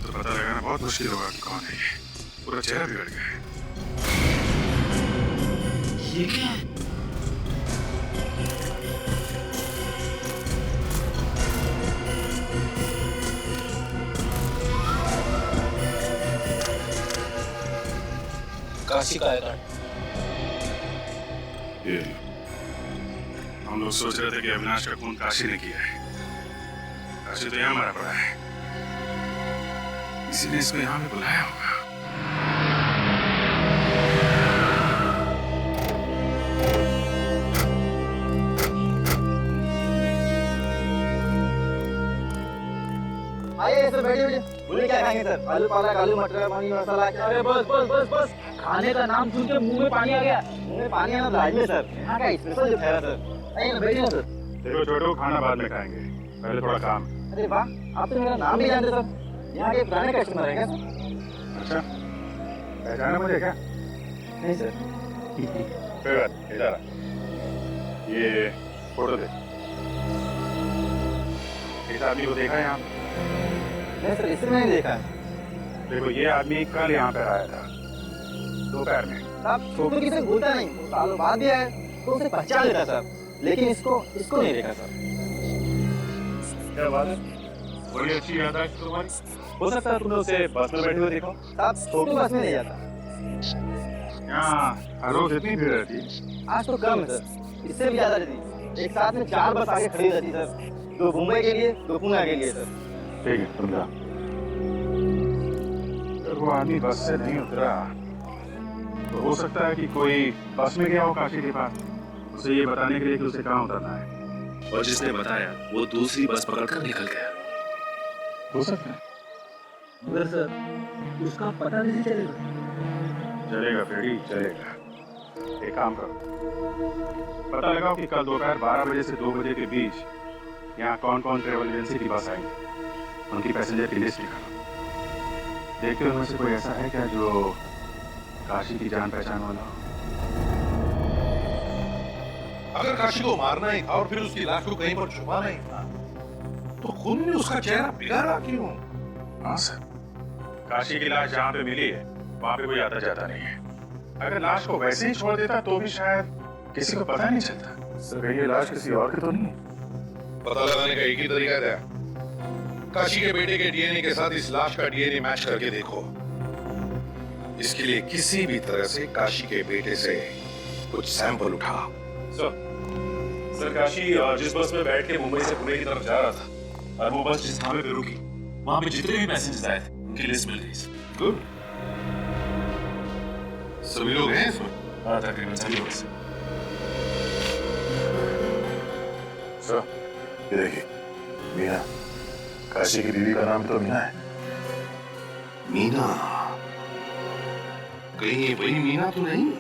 तो पता लगाना बहुत मुश्किल होगा कि कौन है ये। पूरा चेहरा बिगड़ गया है। ये क्या है? काशी का है कार्ड। ये हम लोग सोच रहे थे कि अविनाश का खून काशी ने किया है। काशी तो यहाँ मरा पड़ा है, इसी ने इसको यहाँ पे बुलाया होगा। आइए सर, बैठिए बैठिए। बोले क्या खाएंगे सर? आलू पालक, आलू मटर, पानी मसाला। अरे बस बस बस बस, खाने का नाम सुन के मुंह में पानी आ गया। मुंह में पानी आना लाजमी सर, यहाँ का स्पेशल जो ठहरा सर। आइए ना, बैठिए ना सर। देखो छोटू, खाना बाद में खाएंगे, पहले थोड़ा काम। अरे वाह, आप तो मेरा नाम भी जानते सर। यहाँ के पुराने कस्टमर है क्या सर? अच्छा, पहचाना मुझे क्या? नहीं सर। कोई बात नहीं, इधर आ। ये फोटो दे। इस आदमी को देखा है यहाँ? नहीं सर, इसे मैंने देखा। देखो, ये आदमी कल यहाँ पे आया था दोपहर में। आप छोटू किसे भूलता नहीं, वो सालों बाद भी आया तो उसे पहचान लेता सर, लेकिन इसको नहीं देखा सर। क्या बात है, बड़ी अच्छी याद है तुम्हारी। हो सकता है तुमने उसे बस में बैठे हुए देखो। साहब, छोटू बस में नहीं जाता। यहाँ हर रोज इतनी भीड़ रहती? आज तो कम है सर, इससे भी ज्यादा रहती। एक साथ में 4 बस आगे खड़ी रहती सर, 2 मुंबई के लिए, 2 पुणे के लिए सर। ठीक है, तुम जाओ। अगर वो आदमी बस से नहीं उतरा तो हो सकता है कि कोई बस में गया हो काशी के पास, उसे ये बताने के लिए कि उसे कहाँ उतरना है, और जिसने बताया वो दूसरी बस पकड़कर निकल गया। हो सकता है, मगर सर उसका पता नहीं चलेगा। चलेगा फ्रेडी, चलेगा। एक काम करो, पता लगाओ कि कल दोपहर 12 बजे से 2 बजे के बीच यहाँ कौन कौन ट्रेवल एजेंसी की बस आएंगी, उनकी पैसेंजर की लिस्ट निकालो। देखते हो उनमें से कोई ऐसा है क्या जो काशी की जान पहचान वाला हो? अगर काशी को मारना ही था और फिर उसकी लाश को कहीं पर छुपाना ही था, तो खून ने उसका चेहरा बिगाड़ा क्यों? हाँ सर, काशी की लाश जहाँ पे मिली है वहाँ पे कोई आता जाता नहीं है। अगर लाश को वैसे ही छोड़ देता तो भी शायद किसी को पता नहीं चलता। सर, कहीं ये लाश किसी और की तो नहीं? पता लगाने का एक ही तरीका है, काशी के बेटे के डीएनए के साथ इस लाश का डीएनए मैच करके देखो। इसके लिए किसी भी तरह से काशी के बेटे से कुछ सैंपल उठाओ। सर, काशी जिस बस में बैठ के मुंबई से पुणे की तरफ जा रहा था और वो बस जिस थामे पे रुकी, वहां पे जितने भी मैसेजेस आए थे उनकी लिस्ट मिल गई। गुड, सभी लोग हैं इसमें? हाँ, तकरीबन सभी लोग। सर, ये देखिए, मीना, काशी की बीवी का नाम तो मीना है। मीना? कहीं ये वही मीना तो नहीं?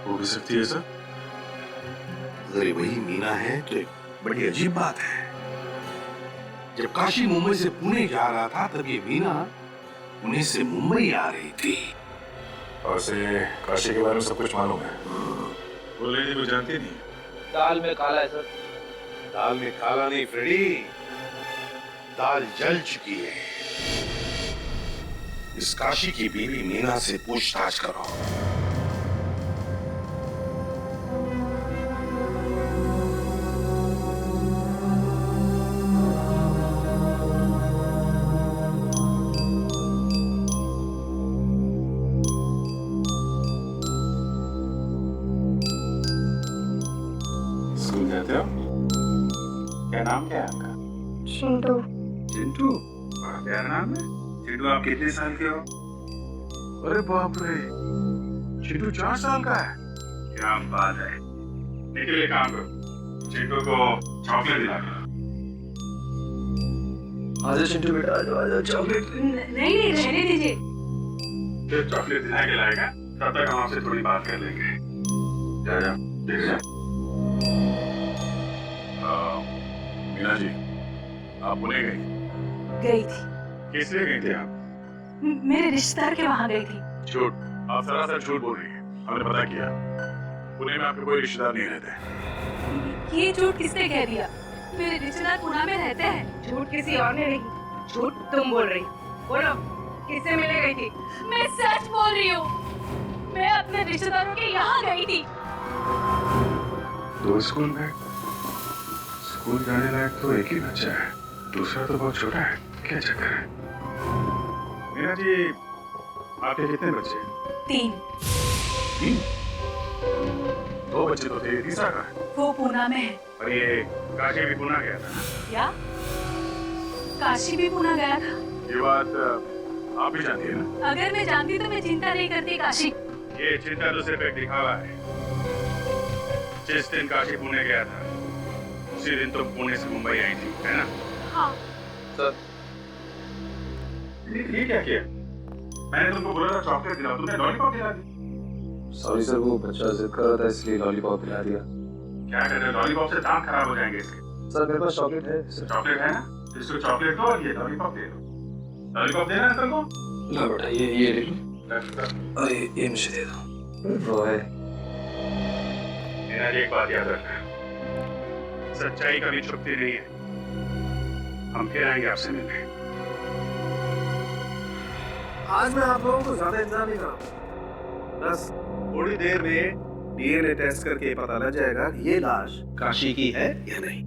हो भी सकती है सर। अगर ये वही मीना है तो एक बड़ी अजीब बात है। जब काशी मुंबई से पुणे जा रहा था तब ये मीना पुणे से मुंबई आ रही थी। और से काशी के बारे में सब कुछ मालूम है? वो लेडी को जानती नहीं? दाल में काला है सर। दाल में काला नहीं फ्रेडी, दाल जल चुकी है। इस काशी की बीवी मीना से पूछताछ करो। स्कूल जाते हो? क्या नाम क्या है आपका? चिंटू। चिंटू? बड़ा प्यारा नाम है। चिंटू, आप कितने साल के हो? अरे बाप रे, चिंटू 4 साल का है। क्या बात है। निकले, काम करो, चिंटू को चॉकलेट दिला दो। आजा चिंटू बेटा, आजा चॉकलेट। नहीं रहने दीजिए। फिर चॉकलेट दिला के लाएगा, तब तक हम आपसे थोड़ी बात कर लेंगे। जा जा, देख जा। मीना जी, आप पुणे गई थी। किस लिए गई थी आप? मेरे रिश्तेदार के वहाँ गई थी। झूठ, आप सरासर झूठ बोल रही हैं। हमने पता किया, पुणे में आपके कोई रिश्तेदार नहीं रहते। ये झूठ किसने कह दिया? मेरे रिश्तेदार पुणे में रहते हैं। झूठ किसी और ने नहीं, झूठ तुम बोल रही। बोलो, किससे मिलने गई थी? मैं सच बोल रही हूँ। मैं अपने रिश्तेदारों के यहाँ गई थी। दो स्कूल में? स्कूल जाने लायक तो एक ही बच्चा है, दूसरा तो बहुत छोटा है। क्या चक्कर है? मीना जी, आपके कितने बच्चे हैं? 3। 3? 2 बच्चे तो थे, तीसरा कहाँ है? वो पूना में है। और ये काशी भी पुणे गया था। क्या? काशी भी पुणे गया था? ये बात आप भी जानती है ना? अगर मैं जानती तो मैं चिंता नहीं करती काशी। ये चिंता तो सिर्फ एक दिखावा है। जिस दिन काशी पुणे गया था उसी दिन तुम पुणे से मुंबई आई थी, है ना? हाँ। सर ये क्या किया? मैंने तुमको बोला था चॉकलेट दिलाओ, तुमने लॉलीपॉप दिला दी। सॉरी सर, वो बच्चा जिद कर रहा था इसलिए लॉलीपॉप दिला दिया। क्या कर रहे हो? लॉलीपॉप से दांत खराब हो जाएंगे इसके। सर मेरे पास चॉकलेट है। चॉकलेट है ना? इसको चॉकलेट दो और ये लॉलीपॉप दे दो। लॉलीपॉप देना अंकल को? ला बेटा, ये ले लो। अरे ये मुझे दे दो। वो है। एक बात याद रखना, सच्चाई कभी छुपती नहीं है। हम फिर आएंगे आपसे मिलने। आज मैं आप लोगों को ज्यादा इंतजार नहीं करूंगा। बस थोड़ी देर में डीएनए टेस्ट करके पता लग जाएगा कि ये लाश काशी की है या नहीं।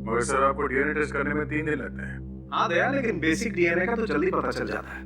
मगर सर आपको डीएनए टेस्ट करने में 3 दिन लगते हैं। हाँ दया, लेकिन बेसिक डीएनए का तो जल्दी पता चल जाता है।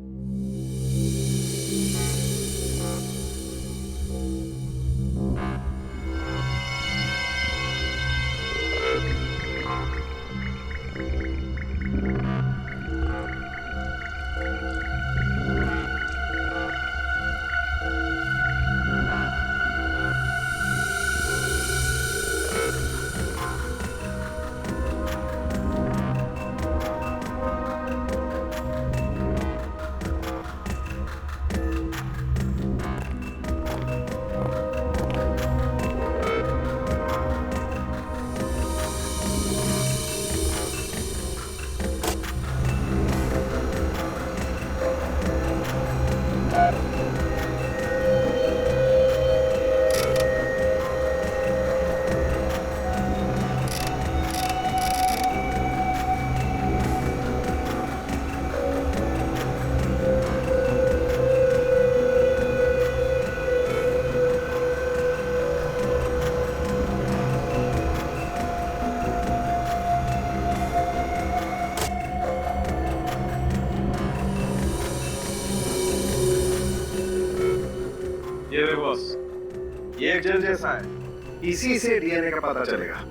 ये देखो बॉस, ये एक जेल जैसा है, इसी से डीएनए का पता चलेगा।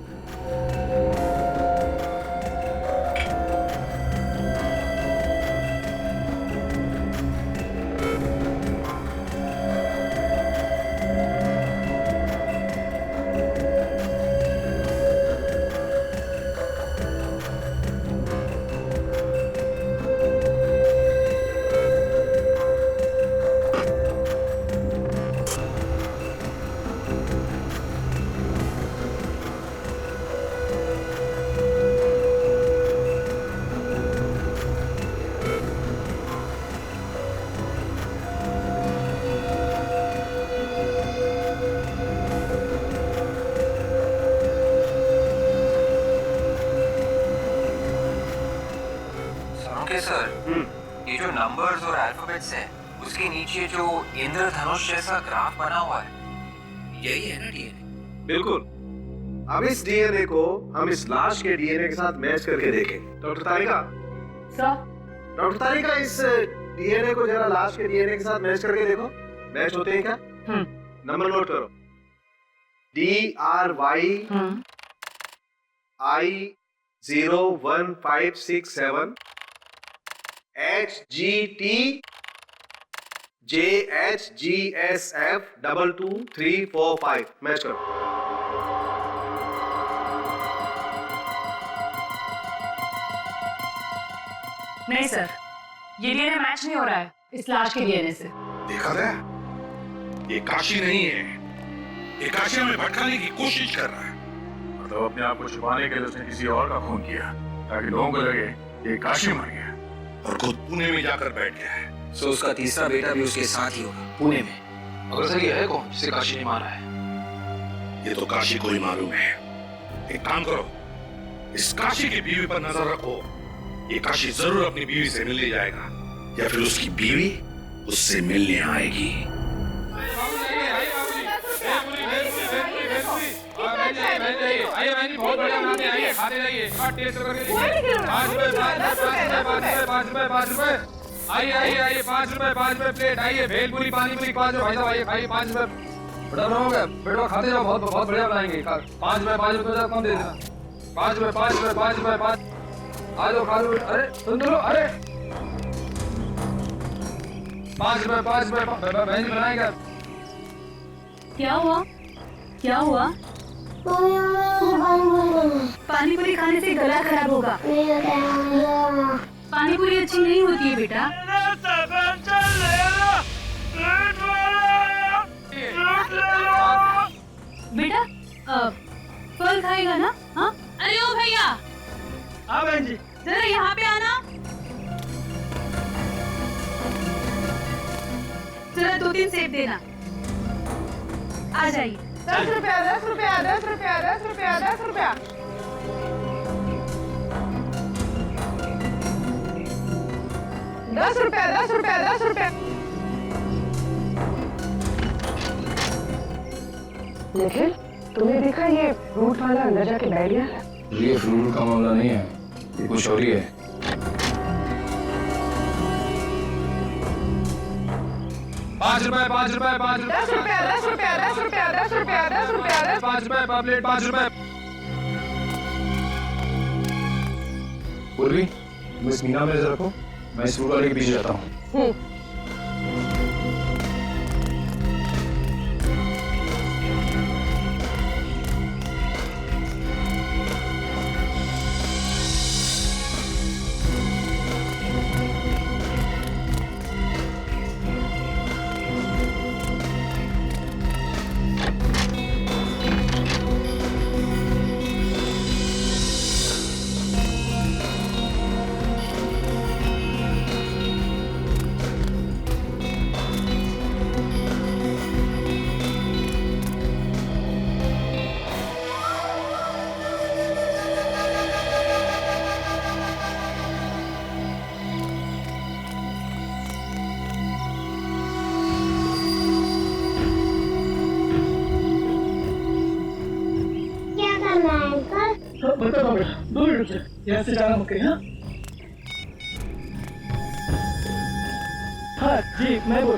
सर, ये जो नंबर्स और अल्फाबेट्स है उसके नीचे जो इंद्रधनुष जैसा ग्राफ बना हुआ है, यही है ना डीएनए? बिल्कुल। अब इस डीएनए को हम इस लाश के डीएनए के साथ मैच करके देखें। डॉक्टर तारिका, डॉक्टर तारिका, इस डीएनए को जरा लाश के डीएनए के साथ मैच करके देखो, मैच होते हैं क्या? नंबर नोट करो। DRY I 01567 HGT JHGSF 22345 match करो। नहीं सर, ये डीएनए मैच नहीं हो रहा है इस लाश के डीएनए से। देखा गया, ये काशी नहीं है, ये काशी में भटकाने की कोशिश कर रहा है। मतलब अपने आप को छुपाने के लिए उसने किसी और का खून किया ताकि लोगों को लगे ये काशी मर गया और खुद पुणे में जाकर बैठ गया है। सो उसका तीसरा बेटा भी उसके साथ ही होगा पुणे में। मगर सर ये है कौन जिसे काशी ने मारा है? ये तो काशी को ही मालूम है। एक काम करो, इस काशी की बीवी पर नजर रखो। ये काशी जरूर अपनी बीवी से मिलने जाएगा या फिर उसकी बीवी उससे मिलने आएगी। बहुत बढ़िया बनाते हैं, आइए खाते जाइए, टेस्ट करके देखिए। 5 रुपए, 5 रुपए, 5 रुपए, 5 रुपए, 5 रुपए, 5 रुपए। आइए आइए आइए, 5 रुपए प्लेट। आइए भेलपुरी पानी पूरी 5 रुपए। भाई साहब आइए खाइए, 5 रुपए। बड़ा रहोगे बेटा, खाते जाओ, बहुत बहुत बढ़िया बनाएंगे। 5 रुपए कम दे देना। 5 रुपए 5 आ जाओ खा लो। अरे सुन लो, अरे 5 रुपए बहन जी बनाएगा। क्या हुआ? क्या हुआ? पानी पूरी खाने से गला खराब होगा। पानी पूरी अच्छी नहीं होती है बेटा। बेटा फल खाएगा ना? हाँ? अरे ओ भैया, हाँ बहन जी, जरा यहाँ पे आना। जरा 2-3 सेब देना। आ जाइए। 10 रुपया 10 रुपया 10 रुपया 10 रुपया 10 रुपया। 10 रुपया 10 रुपया 10 रुपया। निखिल, तुमने देखा ये फ्रूट वाला अंदर जाके बैठ गया? ये फ्रूट का मामला नहीं है, ये कुछ और ही है। पाँच रुपए 10 रुपया 10 रुपया 10 रुपया 10 रुपया 10 रुपया 5 रुपए पर प्लेट 5 रुपए। पूर्वी, मिस मीना में रखो, मैं इस फ्रूट वाले के पीछे जाता हूँ। बताओ बेटा, 2 मिनट रुक जा, यहाँ से जाना मत कहीं। हाँ जी, मैं बोल।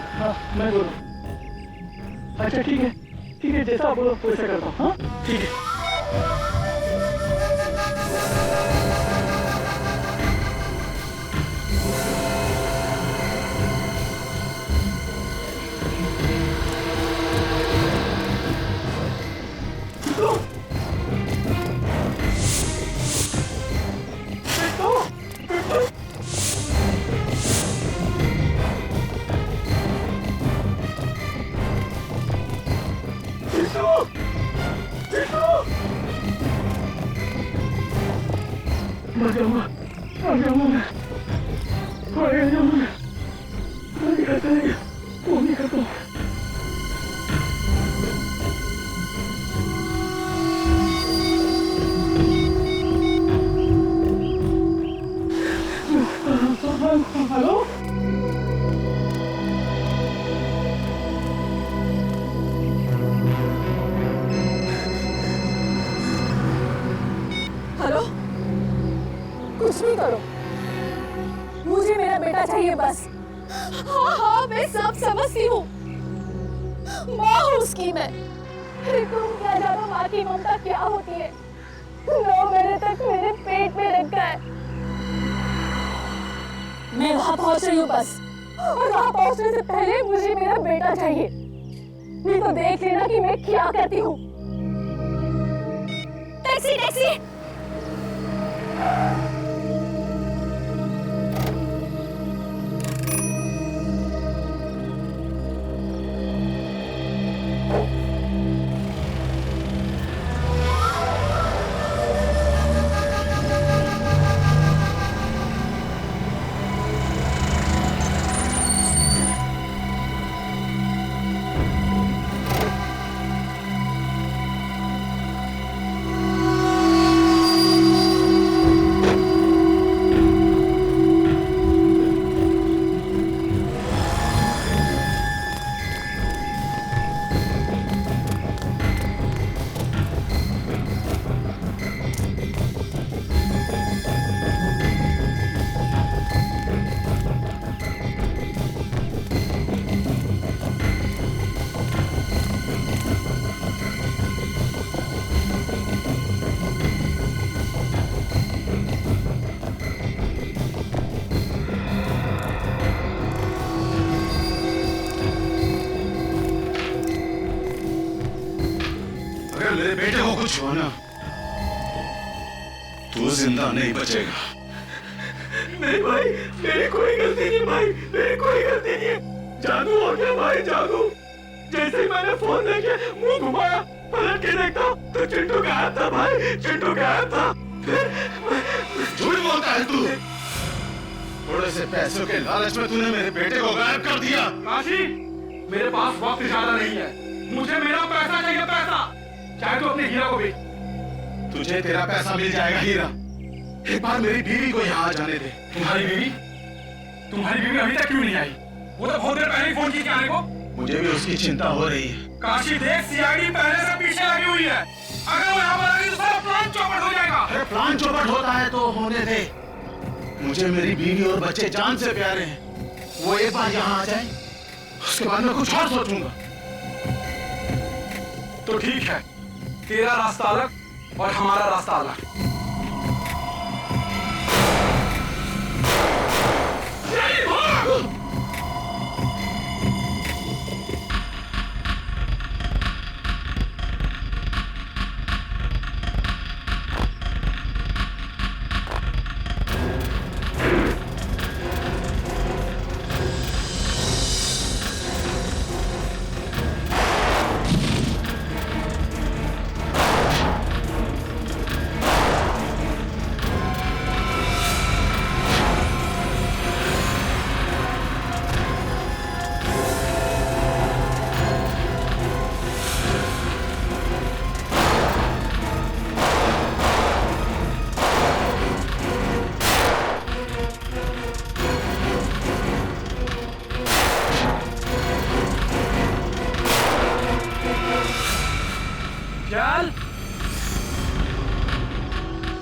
अच्छा ठीक है, जैसा आप बोलो वैसा करता हूँ। हाँ ठीक है। हेलो, कुछ भी करो, मुझे मेरा बेटा चाहिए बस। हाँ, मैं सब समझती हूँ, माँ हूँ उसकी मैं। तुम क्या जानो माँ की ममता क्या होती है। 9 महीने तक मेरे पेट में रखा है। मैं वहाँ पहुँच रही हूँ बस, और वहाँ पहुँचने से पहले मुझे मेरा बेटा चाहिए। नहीं तो देख लेना कि मैं क्या करती हूँ। टैक्सी। मेरे बेटे को कुछ हुआ ना, तू जिंदा नहीं बचेगा। नहीं भाई, मेरी कोई गलती नहीं भाई, मेरी कोई गलती नहीं है। जादू हो गया भाई, जादू। जैसे ही मैंने फोन देखे मुंह घुमाया, पलट के देखता तो चिंटू गायब था भाई, चिंटू गायब था। झूठ बोलता है तू। थोड़े से पैसों के लालच में तूने मेरे बेटे को गायब कर दिया। काशी, मेरे पास वक्त ज्यादा नहीं है, मुझे मेरा पैसा चाहिए, पैसा। चाहे तो अपने हीरा को बेच। तुझे तेरा पैसा मिल जाएगा हीरा। एक बार मेरी बीवी को यहाँ आ जाने दे। तुम्हारी बीवी? तुम्हारी बीवी अभी तक क्यों नहीं आई? वो तो बहुत देर पहले ही फोन की आने को। मुझे भी उसकी चिंता हो रही है। काशी देख, सीआईडी पहले से पीछे लगी हुई है। अगर वो यहाँ पर आ गई तो सारा प्लान चौपट हो जाएगा। अरे प्लान चौपट होता है तो होने दे। मुझे मेरी बीवी और बच्चे जान से प्यारे हैं। वो एक बार यहाँ आ जाए, उसके बाद मैं कुछ और सोचूंगा। तो ठीक है, तेरा रास्ता अलग और हमारा रास्ता अलग।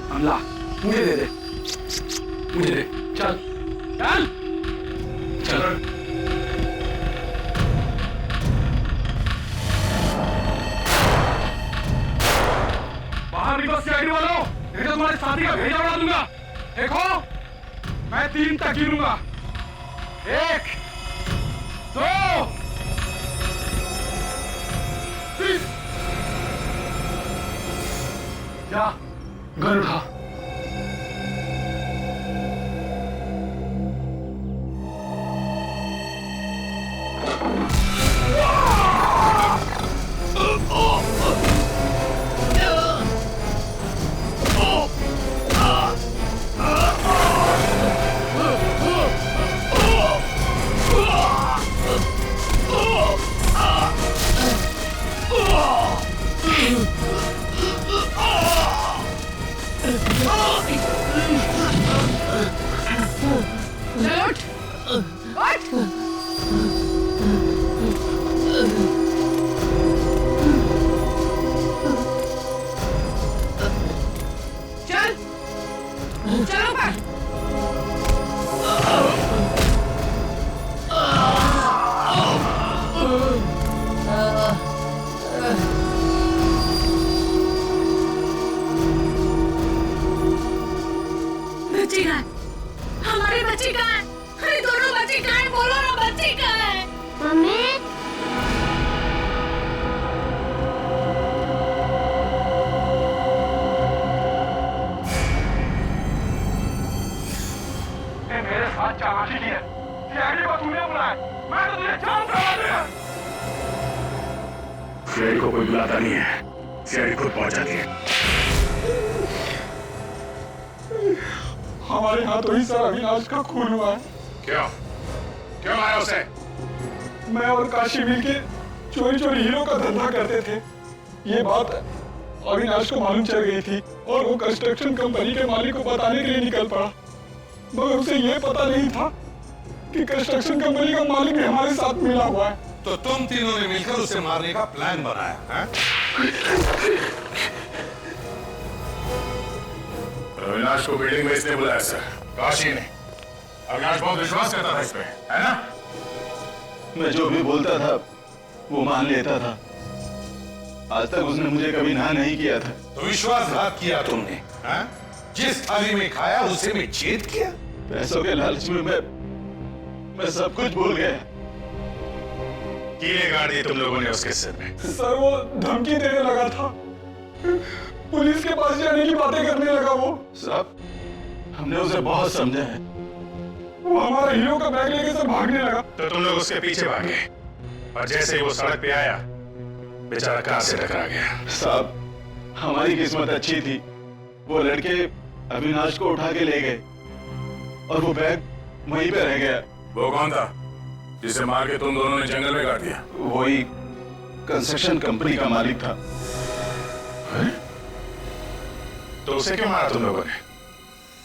हमला मुझे दे दे, मुझे दे। चल चल चल। बाहर निकलो सीआईडी वालों, नहीं तो तुम्हारे साथी का भेजा उड़ा दूंगा। देखो, मैं 3 तक गिनूंगा। 1 2 3। जा, गन उठा। बच्ची कहाँ है? हमारी बच्ची कहाँ है? अरे दोनों बच्ची कहाँ है? बोलो ना, बच्ची कहाँ है? मम्मी। मेरे साथ चालाकी की है। सीआईडी को तूने बुलाया, मैं तो तुझे जान से मार दूंगा। सीआईडी को कोई बुलाता नहीं है, सीआईडी खुद पहुंच जाती है। हमारे हाथों ही सर अविनाश का खून हुआ है। क्यों? क्यों मारा उसे? मैं और काशी मिलके चोरी चोरी हीरो का धंधा करते थे। ये बात अविनाश को मालूम चल गई थी और वो कंस्ट्रक्शन कंपनी के मालिक को बताने के लिए निकल पड़ा, मगर उसे ये पता नहीं था कि कंस्ट्रक्शन कंपनी का मालिक भी हमारे साथ मिला हुआ है। तो तुम तीनों ने मिलकर उसे मारने का प्लान बनाया है? अविनाश को बिल्डिंग में इसने बुलाया सर, काशी ने। अविनाश बहुत विश्वास करता था इस पे, है ना? मैं जो भी बोलता था वो मान लेता था। आज तक उसने मुझे कभी ना नहीं किया था। तो विश्वासघात किया तुमने, हाँ? जिस थाली में खाया उसे में छेद किया। पैसों के लालच में मैं सब कुछ भूल गया। कीले गाड़ दी तुम लोगों ने उसके सिर में। सर वो धमकी देने लगा था पुलिस के पास जाने की बातें करने लगा वो। साहब हमने उसे बहुत समझा है। वो हमारा हीरो का बैग लेके से भागने लगा। तो तुम लोग उसके पीछे भागे और जैसे ही वो सड़क पे आया बेचारा कार से टकरा गया। साहब हमारी किस्मत अच्छी थी, वो लड़के अविनाश को उठा के ले गए और वो बैग वहीं पे रह गया। वो कौन था जिसे मार के तुम दोनों ने जंगल में गाड़ दिया? वही कंस्ट्रक्शन कंपनी का मालिक था। तो उसे क्यों मारा तुम लोगों ने?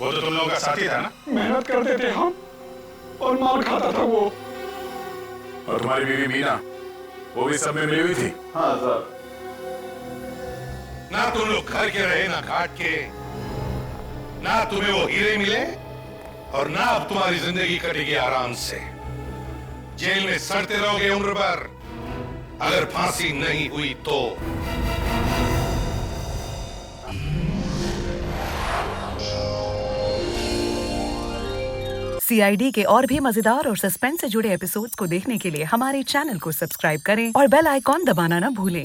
वो तो तुम लोगों का साथी था ना? मेहनत करते थे हम और मार खाता था वो। और तुम्हारी बीवी मीना वो भी सब में मिली हुई थी? हाँ साहब। ना तुम लोग घर के रहे ना घाट के, ना तुम्हें वो हीरे मिले और ना अब तुम्हारी जिंदगी कटेगी आराम से। जेल में सड़ते रहोगे उम्र भर, अगर फांसी नहीं हुई तो। CID के और भी मजेदार और सस्पेंस से जुड़े एपिसोड्स को देखने के लिए हमारे चैनल को सब्सक्राइब करें और बेल आइकॉन दबाना ना भूलें।